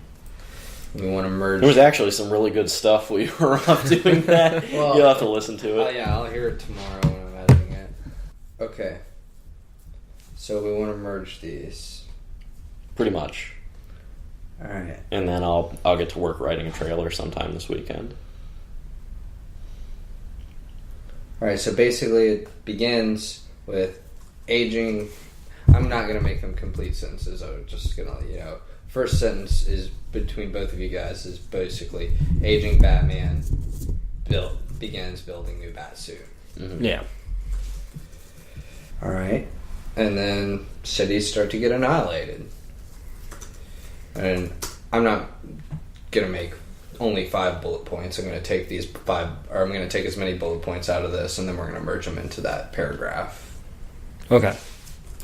We want to merge. There was actually some really good stuff we were off doing that. Well, you'll have to listen to it. Yeah, I'll hear it tomorrow when I'm editing it. Okay. So we want to merge these. Pretty much. Alright. And then I'll get to work writing a trailer sometime this weekend. Alright, so basically it begins with aging. I'm not going to make them complete sentences. I'm just going to, first sentence is between both of you guys is basically aging Batman begins building new Batsuit. Mm-hmm. Yeah. Alright. And then cities start to get annihilated. And I'm not going to make only 5 bullet points. I'm going to take these 5, or I'm going to take as many bullet points out of this, and then we're going to merge them into that paragraph. Okay.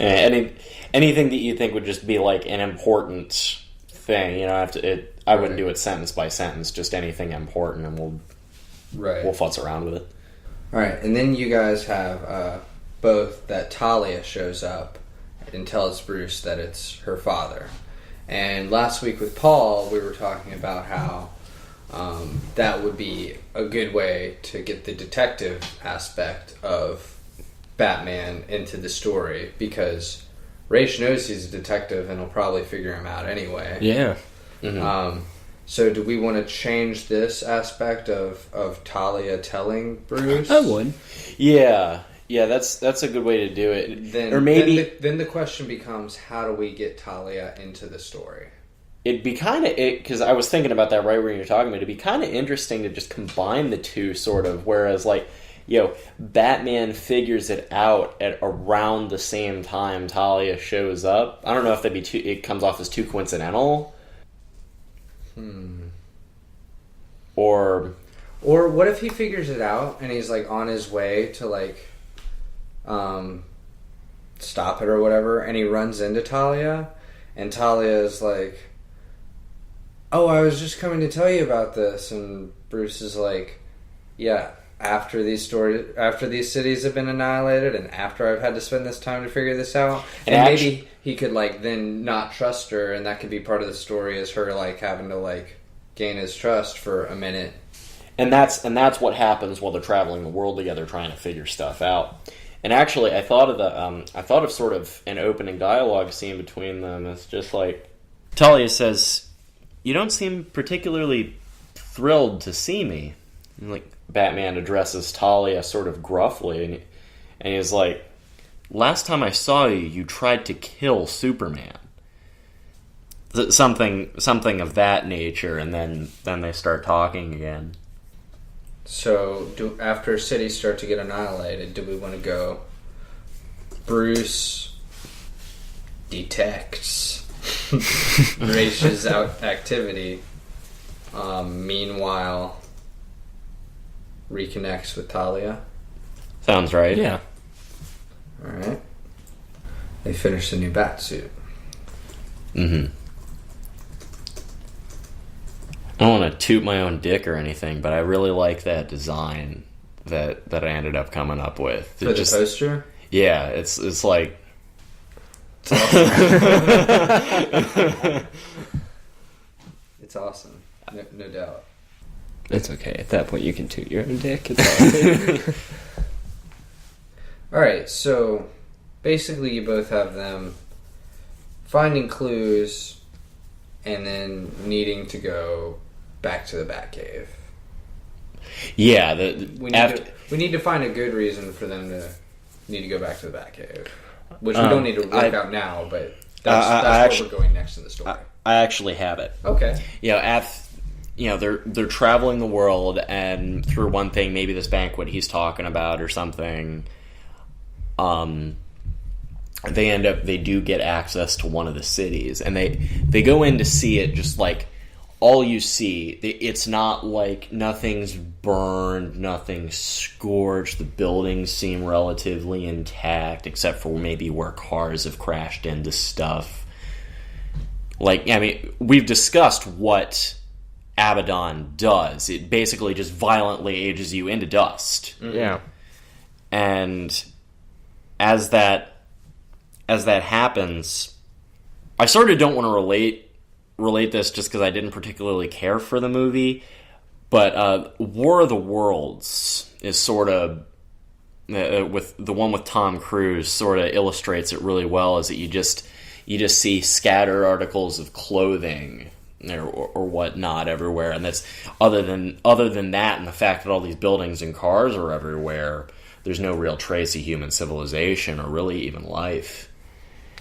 Anything that you think would just be an important thing, I wouldn't do it sentence by sentence, just anything important, and we'll futz around with it. Alright, and then you guys have both that Talia shows up and tells Bruce that it's her father. And last week with Paul, we were talking about how that would be a good way to get the detective aspect of Batman into the story, because Ra's knows he's a detective and he'll probably figure him out anyway. Yeah. So do we want to change this aspect of Talia telling Bruce? I would. Yeah, that's a good way to do it. Then, or maybe then the question becomes, how do we get Talia into the story? it'd be kind of because I was thinking about that right when you're talking about it. It'd be kind of interesting to just combine the two, sort of. Whereas, like, Batman figures it out at around the same time Talia shows up. I don't know if that'd be too. It comes off as too coincidental. Or what if he figures it out and he's like on his way to like stop it or whatever, and he runs into Talia, and Talia is like, "Oh, I was just coming to tell you about this," and Bruce is like, "Yeah, after these cities have been annihilated, and after I've had to spend this time to figure this out," and maybe he could like then not trust her, and that could be part of the story, is her like having to like gain his trust for a minute. And that's what happens while they're traveling the world together, trying to figure stuff out. And actually, I thought of sort of an opening dialogue scene between them. It's just like Talia says, "You don't seem particularly thrilled to see me." And like Batman addresses Talia sort of gruffly, and he's like, "Last time I saw you, you tried to kill Superman." Something of that nature, and then they start talking again. So, after cities start to get annihilated, do we want to go Bruce detects Ra's activity, meanwhile reconnects with Talia? Sounds right. Yeah. Alright. They finish the new Batsuit. I don't want to toot my own dick or anything, but I really like that design that I ended up coming up with. For the poster? Yeah, it's like... It's awesome. It's awesome. No doubt. It's okay. At that point, you can toot your own dick. It's all Alright, so basically you both have them finding clues and then needing to go back to the Batcave. Yeah, we need to find a good reason for them to need to go back to the Batcave, which we don't need to work out now, but that's where we're going next in the story. I actually have it. Okay. They're traveling the world, and through one thing, maybe this banquet he's talking about or something, they do get access to one of the cities, and they go in to see it. Just like all you see, it's not like nothing's burned, nothing's scorched. The buildings seem relatively intact, except for maybe where cars have crashed into stuff. Like, I mean, we've discussed what Abaddon does. It basically just violently ages you into dust. Yeah. And as that happens, I sort of don't want to relate this just because I didn't particularly care for the movie, but War of the Worlds is sort of with the one with Tom Cruise sort of illustrates it really well. Is that you just see scattered articles of clothing or whatnot everywhere, and that's other than that, and the fact that all these buildings and cars are everywhere, there's no real trace of human civilization or really even life.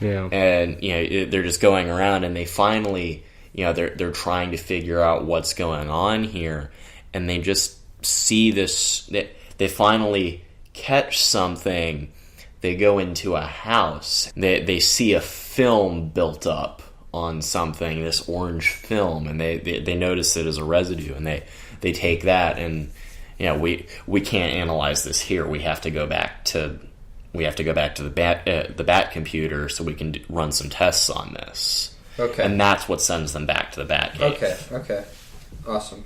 Yeah. And they're just going around, and they finally, they're trying to figure out what's going on here, and they just see this. They finally catch something. They go into a house. They see a film built up on something, this orange film, and they notice it as a residue, and they take that, and we can't analyze this here. We have to go back to the bat computer so we can run some tests on this. Okay. And that's what sends them back to the Batcave. Okay. Awesome.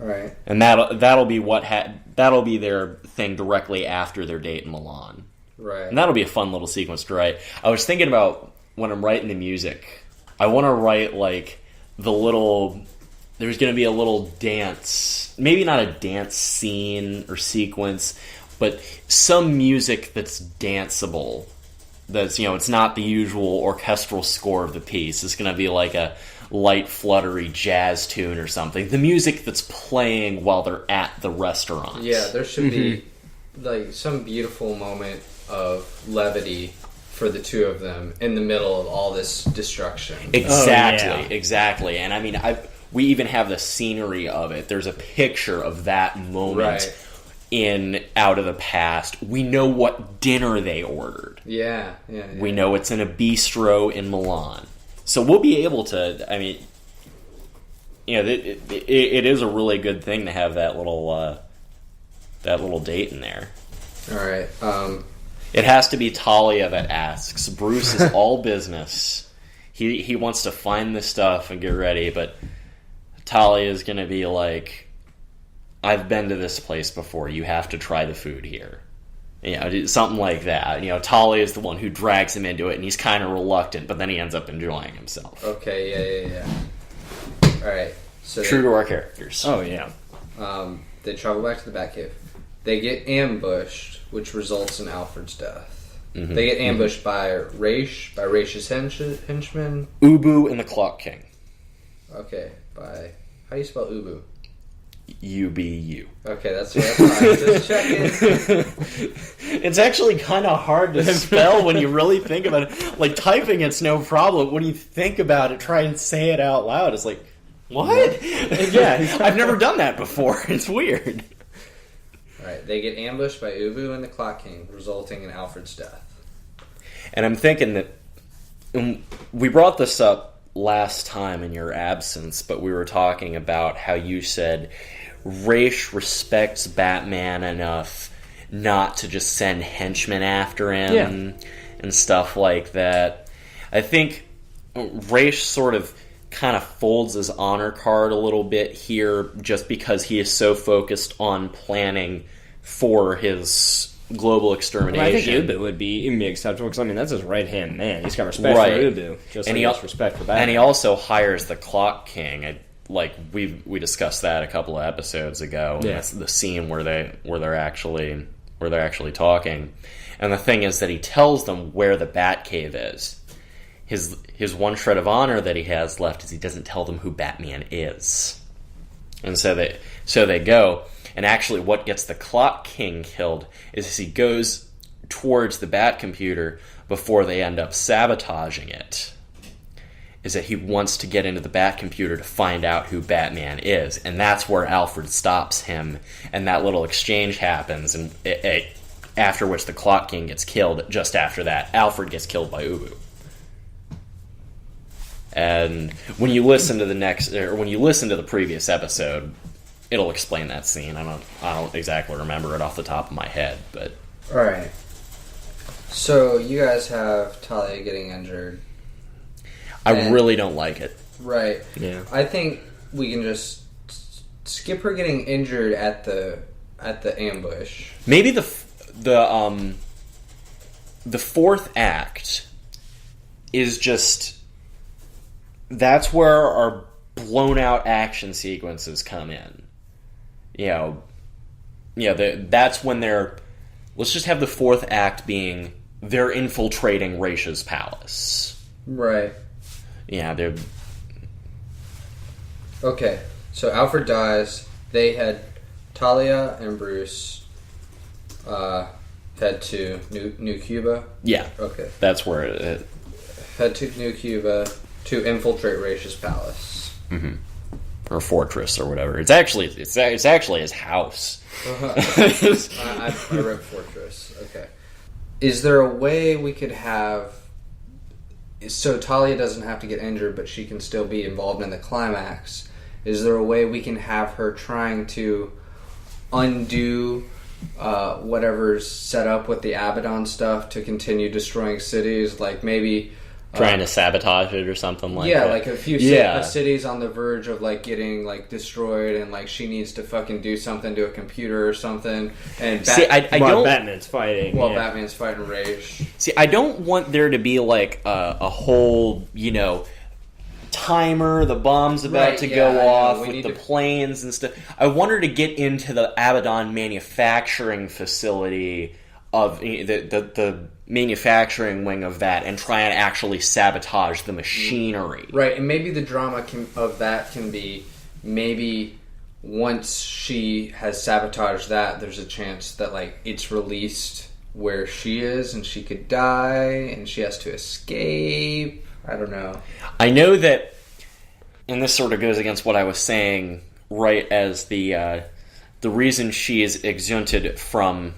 All right. And that'll be their thing directly after their date in Milan. Right. And that'll be a fun little sequence to write. I was thinking about when I'm writing the music, I want to write like the little there's going to be a little dance, maybe not a dance scene or sequence, but some music that's danceable. That's, it's not the usual orchestral score of the piece. It's going to be like a light, fluttery jazz tune or something. The music that's playing while they're at the restaurant. Yeah, there should be like some beautiful moment of levity for the two of them in the middle of all this destruction. Exactly. And I mean, we even have the scenery of it. There's a picture of that moment in Out of the Past. We know what dinner they ordered. Yeah. We know it's in a bistro in Milan. So we'll be able to, I mean, it is a really good thing to have that little date in there. All right. It has to be Talia that asks. Bruce is all business. He wants to find this stuff and get ready, but Talia is going to be like, I've been to this place before. You have to try the food here. Something like that. Talia is the one who drags him into it, and he's kind of reluctant, but then he ends up enjoying himself. Okay, yeah. All right. So True to our characters. Oh, yeah. They travel back to the Batcave. They get ambushed, which results in Alfred's death. Mm-hmm. They get ambushed by Raish's henchmen. Ubu and the Clock King. Okay, how do you spell Ubu? UBU. Okay, that's what I thought. Just checking. It's actually kind of hard to spell when you really think about it. Like, typing it's no problem. When you think about it, try and say it out loud. It's like, what? Yeah, I've never done that before. It's weird. Alright, they get ambushed by Ubu and the Clock King, resulting in Alfred's death. And I'm thinking that we brought this up last time in your absence, but we were talking about how you said Raish respects Batman enough not to just send henchmen after him and stuff like that. I think Raish sort of kind of folds his honor card a little bit here just because he is so focused on planning for his global extermination. Well, I think Ubu would be acceptable because, that's his right-hand man. He's got respect for Ubu, just like he has respect for Batman. And he also hires the Clock King. We discussed that a couple of episodes ago. Yeah. That's the scene where they're actually talking. And the thing is that he tells them where the Batcave is. His one shred of honor that he has left is he doesn't tell them who Batman is. And so they go. And actually what gets the Clock King killed is he goes towards the Bat computer before they end up sabotaging it. Is that he wants to get into the Bat computer to find out who Batman is. And that's where Alfred stops him. And that little exchange happens. And after which the Clock King gets killed. Just after that, Alfred gets killed by Ubu. And when you listen to the previous episode, it'll explain that scene. I don't exactly remember it off the top of my head, but all right. So you guys have Talia getting injured. I really don't like it. Right. Yeah. I think we can just skip her getting injured at the ambush. Maybe the fourth act is just. That's where our blown out action sequences come in. That's when they're. Let's just have the fourth act being they're infiltrating Raish's palace. Right. Yeah, they're. Okay, so Alfred dies. They had Talia and Bruce head to New Cuba. Yeah. Okay. That's where it. Head to New Cuba to infiltrate Raish's palace. Mm-hmm. Or fortress or whatever. It's actually his house. I wrote fortress. Okay. Is there a way we could have so Talia doesn't have to get injured, but she can still be involved in the climax? Is there a way we can have her trying to undo whatever's set up with the Abaddon stuff to continue destroying cities? Like maybe trying to sabotage it or something like that. Yeah, like a few cities on the verge of like getting like destroyed, and like she needs to fucking do something to a computer or something. And while Batman's fighting, Batman's fighting Raish. See, I don't want there to be like a whole, timer, the bomb's about Right, to yeah, go I know. off We with need the to- planes and stuff. I want her to get into the Abaddon manufacturing facility of the manufacturing wing of that and try and actually sabotage the machinery. Right, and maybe the drama of that can be maybe once she has sabotaged that, there's a chance that like it's released where she is and she could die and she has to escape. I don't know. I know that, and this sort of goes against what I was saying right as the reason she is exempted from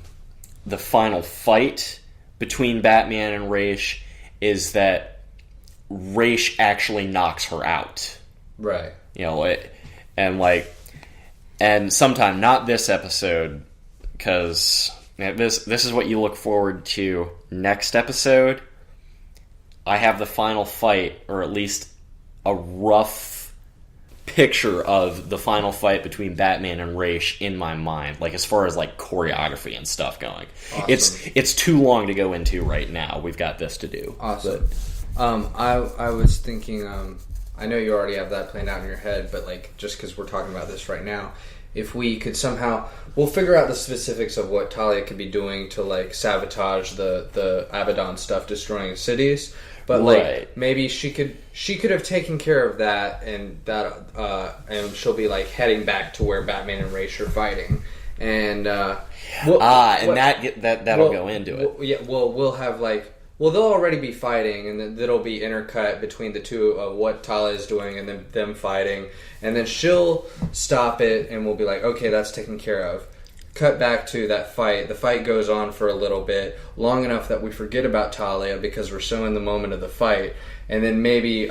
the final fight between Batman and Ra's is that Ra's actually knocks her out. Right. You know, and sometime, not this episode, because this is what you look forward to next episode. I have the final fight, or at least a rough picture of the final fight between Batman and Ra's in my mind, like as far as like choreography and stuff going. Awesome. It's too long to go into right now. We've got this to do. Awesome. I was thinking, I know you already have that planned out in your head, but like just because we're talking about this right now, if we could somehow, we'll figure out the specifics of what Talia could be doing to like sabotage the Abaddon stuff, destroying cities. But Right. like maybe she could have taken care of that, and and she'll be like heading back to where Batman and Ra's are fighting, and that'll go into it. We'll have like. Well, they'll already be fighting, and then it'll be intercut between the two of what Talia is doing and then them fighting. And then she'll stop it, and we'll be like, okay, that's taken care of. Cut back to that fight. The fight goes on for a little bit, long enough that we forget about Talia because we're so in the moment of the fight. And then maybe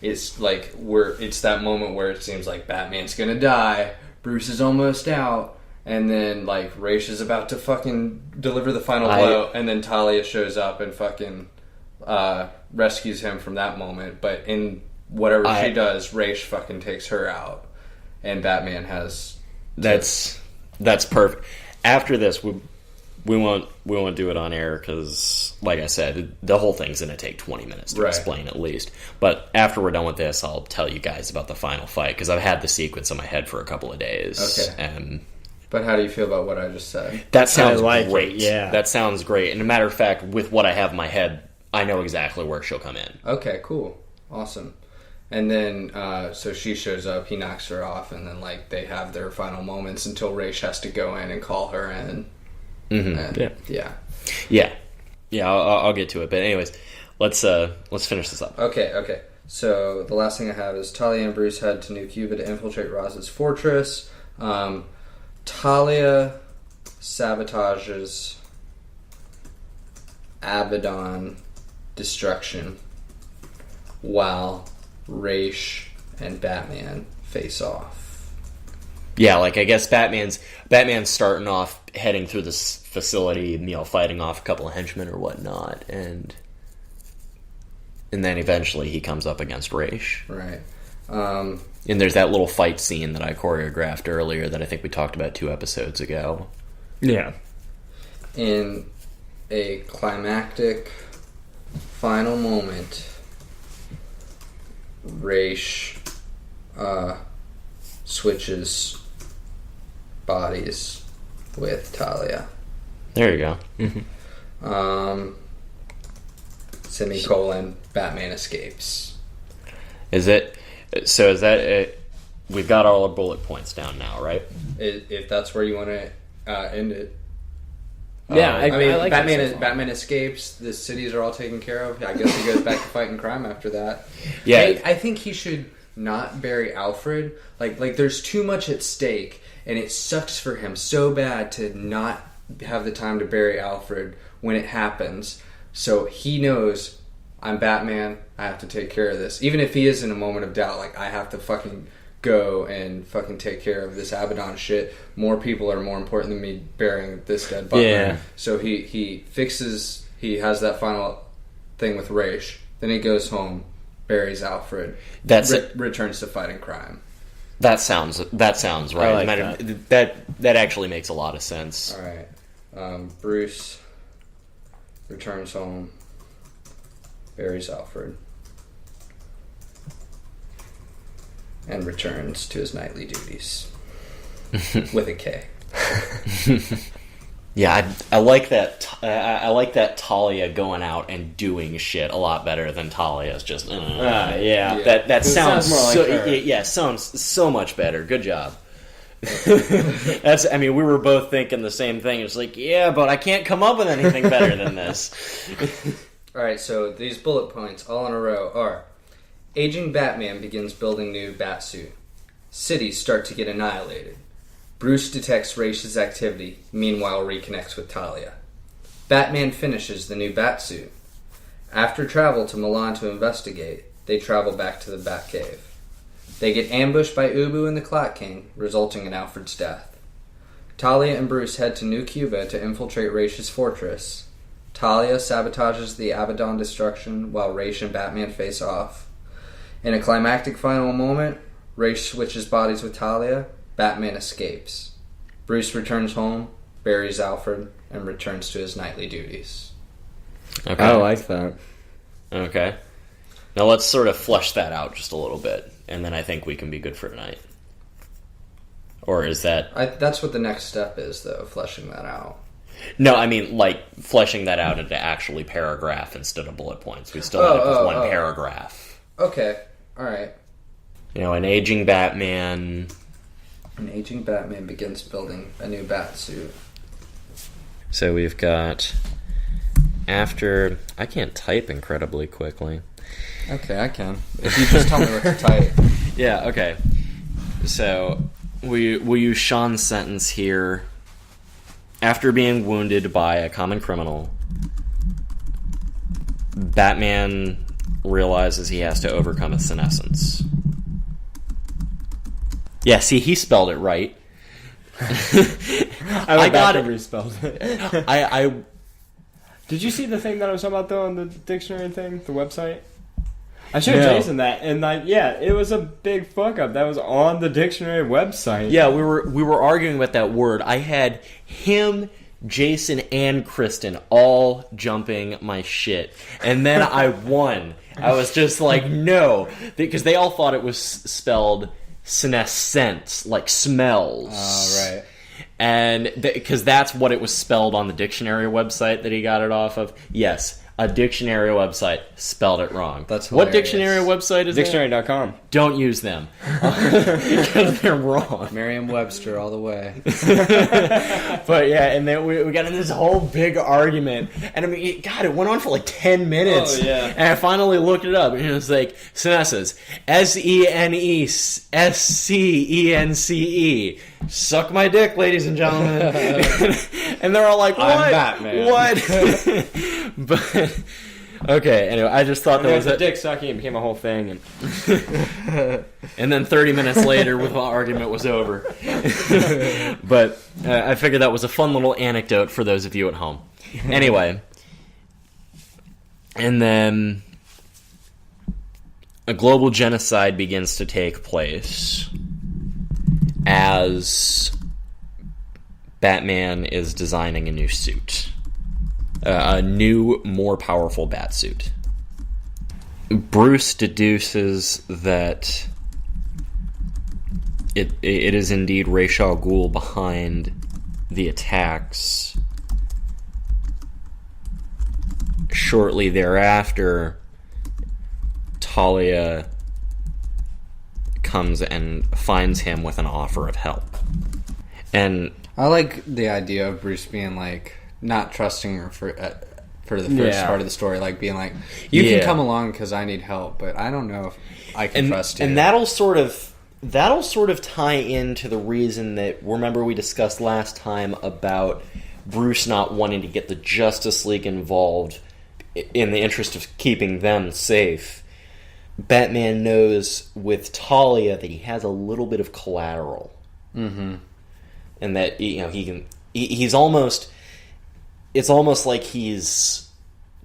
it's like it's that moment where it seems like Batman's gonna die, Bruce is almost out. And then, like, Ra's is about to fucking deliver the final blow, and then Talia shows up and fucking rescues him from that moment. But in whatever she does, Ra's fucking takes her out, and Batman has... That's perfect. After this, we won't do it on air because, like I said, the whole thing's going to take 20 minutes to explain at least. But after we're done with this, I'll tell you guys about the final fight because I've had the sequence in my head for a couple of days. Okay. And but how do you feel about what I just said? that sounds like great. it, yeah. That sounds great. And a matter of fact, with what I have in my head, I know exactly where she'll come in. Okay, cool. Awesome. And then, so she shows up, he knocks her off, and then, like, they have their final moments until Ra's has to go in and call her in. Mm-hmm. And, Yeah, I'll get to it. But anyways, let's finish this up. Okay. So the last thing I have is Talia and Bruce head to New Cuba to infiltrate Raz's fortress. Talia sabotages Abaddon destruction while Ra's and Batman face off. Yeah, like I guess Batman's starting off heading through this facility, you know, fighting off a couple of henchmen or whatnot, and then eventually he comes up against Ra's. Right. And there's that little fight scene that I choreographed earlier that I think we talked about 2 episodes ago. Yeah. In a climactic final moment, Ra's switches bodies with Talia. There you go. Semicolon, Batman escapes. Is that it? We've got all our bullet points down now, right? If that's where you want to end it. Yeah, I mean, I like Batman escapes. The cities are all taken care of. I guess he goes back to fighting crime after that. Yeah. I think he should not bury Alfred. Like there's too much at stake, and it sucks for him so bad to not have the time to bury Alfred when it happens. So he knows, I'm Batman, I have to take care of this. Even if he is in a moment of doubt, like, I have to fucking go and fucking take care of this Abaddon shit. More people are more important than me burying this dead butler. Yeah. So he has that final thing with Ra's. Then he goes home, buries Alfred. Returns to fighting crime. That sounds right. I like that actually makes a lot of sense. All right. Bruce returns home, buries Alfred. and returns to his nightly duties. With a K. Yeah, I like that. I like that Talia going out and doing shit a lot better than Talia's just. Yeah. That sounds more like so. her. Sounds so much better. Good job. We were both thinking the same thing. It's like, yeah, but I can't come up with anything better than this. Alright, so these bullet points all in a row are: aging Batman begins building new Batsuit. Cities start to get annihilated. Bruce detects Raish's activity, meanwhile reconnects with Talia. Batman finishes the new Batsuit. After travel to Milan to investigate, they travel back to the Batcave. They get ambushed by Ubu and the Clock King, resulting in Alfred's death. Talia and Bruce head to New Cuba to infiltrate Raish's fortress. Talia sabotages the Abaddon destruction while Raish and Batman face off. In a climactic final moment, Raish switches bodies with Talia. Batman escapes. Bruce returns home, buries Alfred, and returns to his nightly duties. Okay. I like that. Okay. Now let's sort of flesh that out just a little bit, and then I think we can be good for tonight. Or is that... That's what the next step is, though, fleshing that out. No, I mean, like, fleshing that out into actually paragraph instead of bullet points. We still end up with one paragraph. Okay, alright. An aging Batman... An aging Batman begins building a new Batsuit. So we've got... After... I can't type incredibly quickly. Okay, I can. If you just tell me what to type. Yeah, okay. So, we'll use Sean's sentence here. After being wounded by a common criminal, Batman realizes he has to overcome a senescence. Yeah, see, he spelled it right. I got it. Respelled it. I Did you see the thing that I was talking about, though, on the dictionary thing? The website? I showed No. Jason that, and it was a big fuck up. That was on the dictionary website. Yeah, we were arguing about that word. I had him, Jason, and Kristen all jumping my shit. And then I won. I was just like, no. Because they all thought it was spelled senescent, like smells. Oh, right. And because that's what it was spelled on the dictionary website that he got it off of. Yes, a dictionary website spelled it wrong. That's what hilarious. dictionary website is Dictionary.com. Don't use them. Because they're wrong. Merriam-Webster all the way. But yeah, and then we got in this whole big argument. And I mean, God, it went on for like 10 minutes. Oh, yeah. And I finally looked it up. And it was like, senescence. SENESCENCE. Suck my dick, ladies and gentlemen. And they're all like, what? I'm Batman. What? But, okay, anyway, I just thought that was the dick sucking. It became a whole thing. And then 30 minutes later, the argument was over. But I figured that was a fun little anecdote for those of you at home. Anyway, and then a global genocide begins to take place as Batman is designing a new suit. A new, more powerful Batsuit. Bruce deduces that it is indeed Ra's al Ghul behind the attacks. Shortly thereafter, Talia comes and finds him with an offer of help. And I like the idea of Bruce being like not trusting her for the first part of the story, like being like, you can come along because I need help, but I don't know if I can trust you. And that'll sort of tie into the reason that, remember we discussed last time about Bruce not wanting to get the Justice League involved in the interest of keeping them safe. Batman knows with Talia that he has a little bit of collateral. Mm-hmm. And that, he's almost... It's almost like he's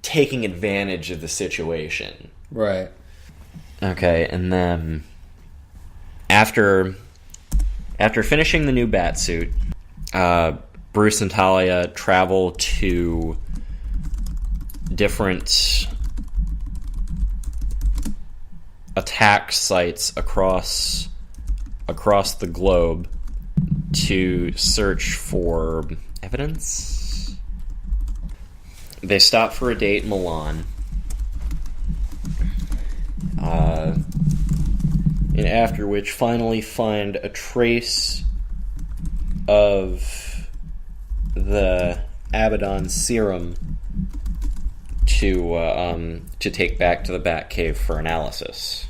taking advantage of the situation. Right. Okay, and then after finishing the new Batsuit, Bruce and Talia travel to different attack sites across across the globe to search for evidence. They stop for a date in Milan. And after which finally find a trace of the Abaddon serum to take back to the Batcave for analysis.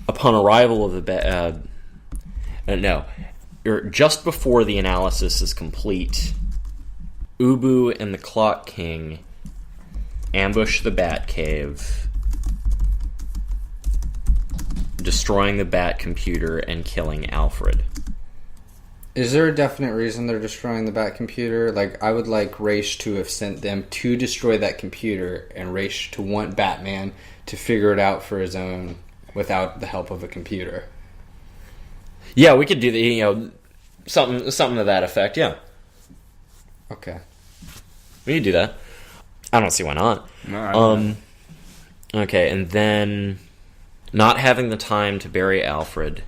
Upon arrival of the just before the analysis is complete, Ubu and the Clock King ambush the Batcave, destroying the Bat computer and killing Alfred. Is there a definite reason they're destroying the Bat computer? Like, I would like Raish to have sent them to destroy that computer, and Raish to want Batman to figure it out for his own without the help of a computer. Yeah, we could do something to that effect. Yeah, Okay. we could do that. I don't see why not. No, I don't know. Okay, and then not having the time to bury Alfred,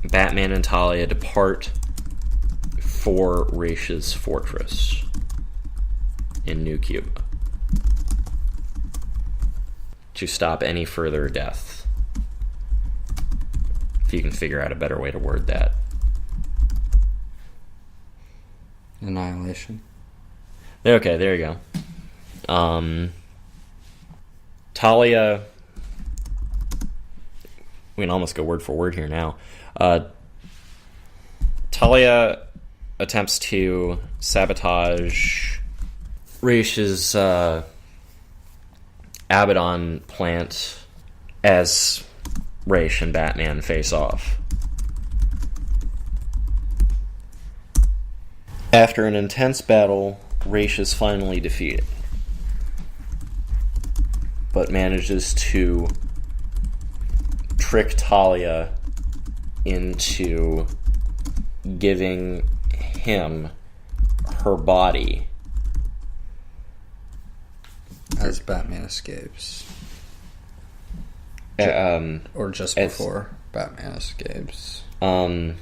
Batman and Talia depart for Raish's fortress in New Cuba to stop any further death. If you can figure out a better way to word that. Annihilation. Okay, there you go. Talia, we can almost go word for word here now. Talia attempts to sabotage Raish's Abaddon plant as Raish and Batman face off. After an intense battle, Raish is finally defeated, but manages to trick Talia into giving him her body As Batman escapes. Or just before Batman escapes. Well,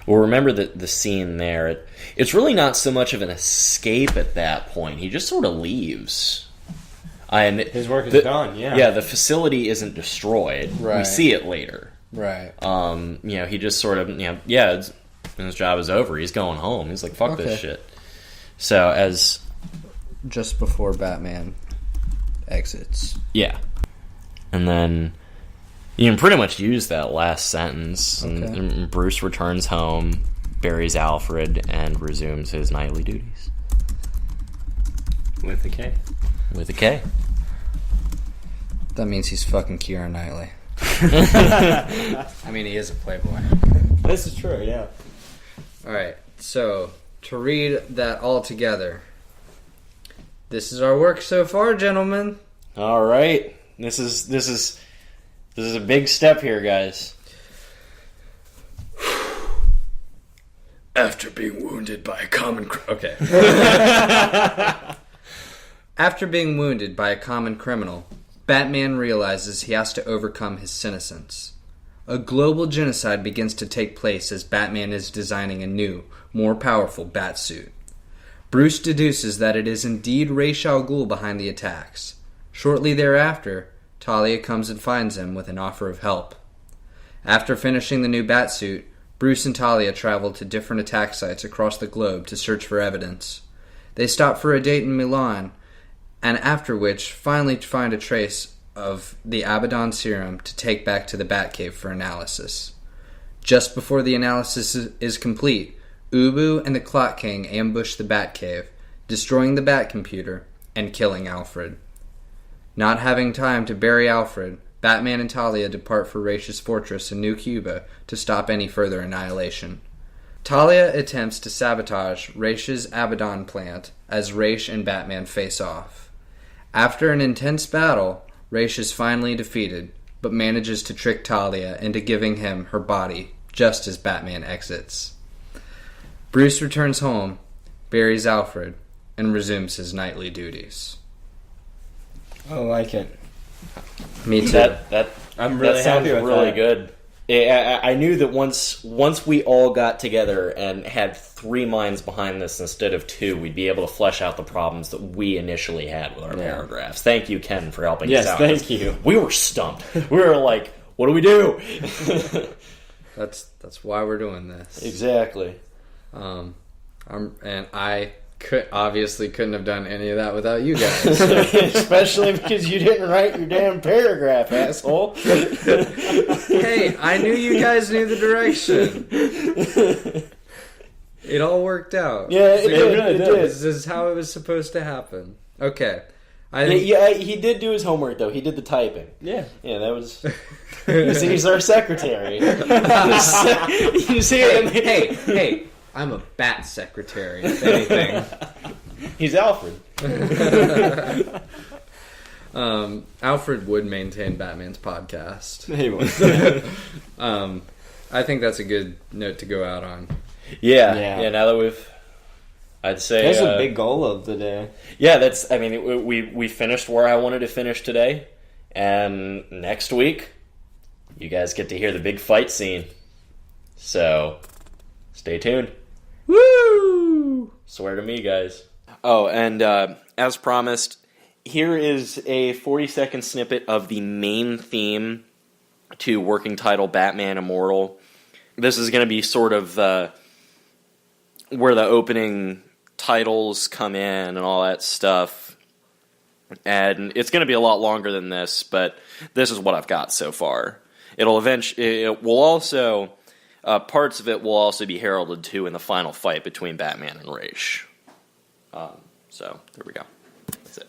remember the scene there. It's really not so much of an escape at that point. He just sort of leaves. His work is done, yeah. Yeah, the facility isn't destroyed. Right. We see it later. Right. He just sort of, his job is over. He's going home. He's like, fuck this shit. So, as... Just before Batman exits. Yeah. And then you can pretty much use that last sentence. Okay. And Bruce returns home, buries Alfred, and resumes his nightly duties. With the K. With a K. That means he's fucking Keira Knightley. I mean, he is a playboy. This is true, yeah. Alright, so, to read that all together. This is our work so far, gentlemen. All right. This is a big step here, guys. After being wounded by a common... Okay. After being wounded by a common criminal, Batman realizes he has to overcome his senescence. A global genocide begins to take place as Batman is designing a new, more powerful Batsuit. Bruce deduces that it is indeed Ra's al Ghul behind the attacks. Shortly thereafter, Talia comes and finds him with an offer of help. After finishing the new Batsuit, Bruce and Talia travel to different attack sites across the globe to search for evidence. They stop for a date in Milan, and after which finally find a trace of the Abaddon serum to take back to the Batcave for analysis. Just before the analysis is complete, Ubu and the Clock King ambush the Batcave, destroying the Batcomputer and killing Alfred. Not having time to bury Alfred, Batman and Talia depart for Raish's fortress in New Cuba to stop any further annihilation. Talia attempts to sabotage Raish's Abaddon plant as Raish and Batman face off. After an intense battle, Raish is finally defeated, but manages to trick Talia into giving him her body just as Batman exits. Bruce returns home, buries Alfred, and resumes his nightly duties. I like it. Me too. That I'm really that sounds happy with really that. good. I knew that once we all got together and had 3 minds behind this instead of 2, we'd be able to flesh out the problems that we initially had with our paragraphs. Thank you, Ken, for helping us out. Yes, thank you. We were stumped. We were like, what do we do? That's why we're doing this. Exactly. And I couldn't have done any of that without you guys. Especially because you didn't write your damn paragraph, asshole. Hey, I knew you guys knew the direction. It all worked out. Yeah, it really did. This is how it was supposed to happen. Okay. He did do his homework, though. He did the typing. Yeah. Yeah, that was... he's our secretary. You see Hey, I'm a bat secretary, if anything. He's Alfred. Alfred would maintain Batman's podcast. He was. I think that's a good note to go out on. Yeah, now that I'd say... That's a big goal of the day. Yeah, we finished where I wanted to finish today. And next week, you guys get to hear the big fight scene. So, stay tuned. Woo! Swear to me, guys. Oh, and as promised, here is a 40-second snippet of the main theme to working title Batman Immortal. This is going to be sort of where the opening titles come in and all that stuff. And it's going to be a lot longer than this, but this is what I've got so far. It will also... parts of it will also be heralded too in the final fight between Batman and Raish. So there we go. That's it.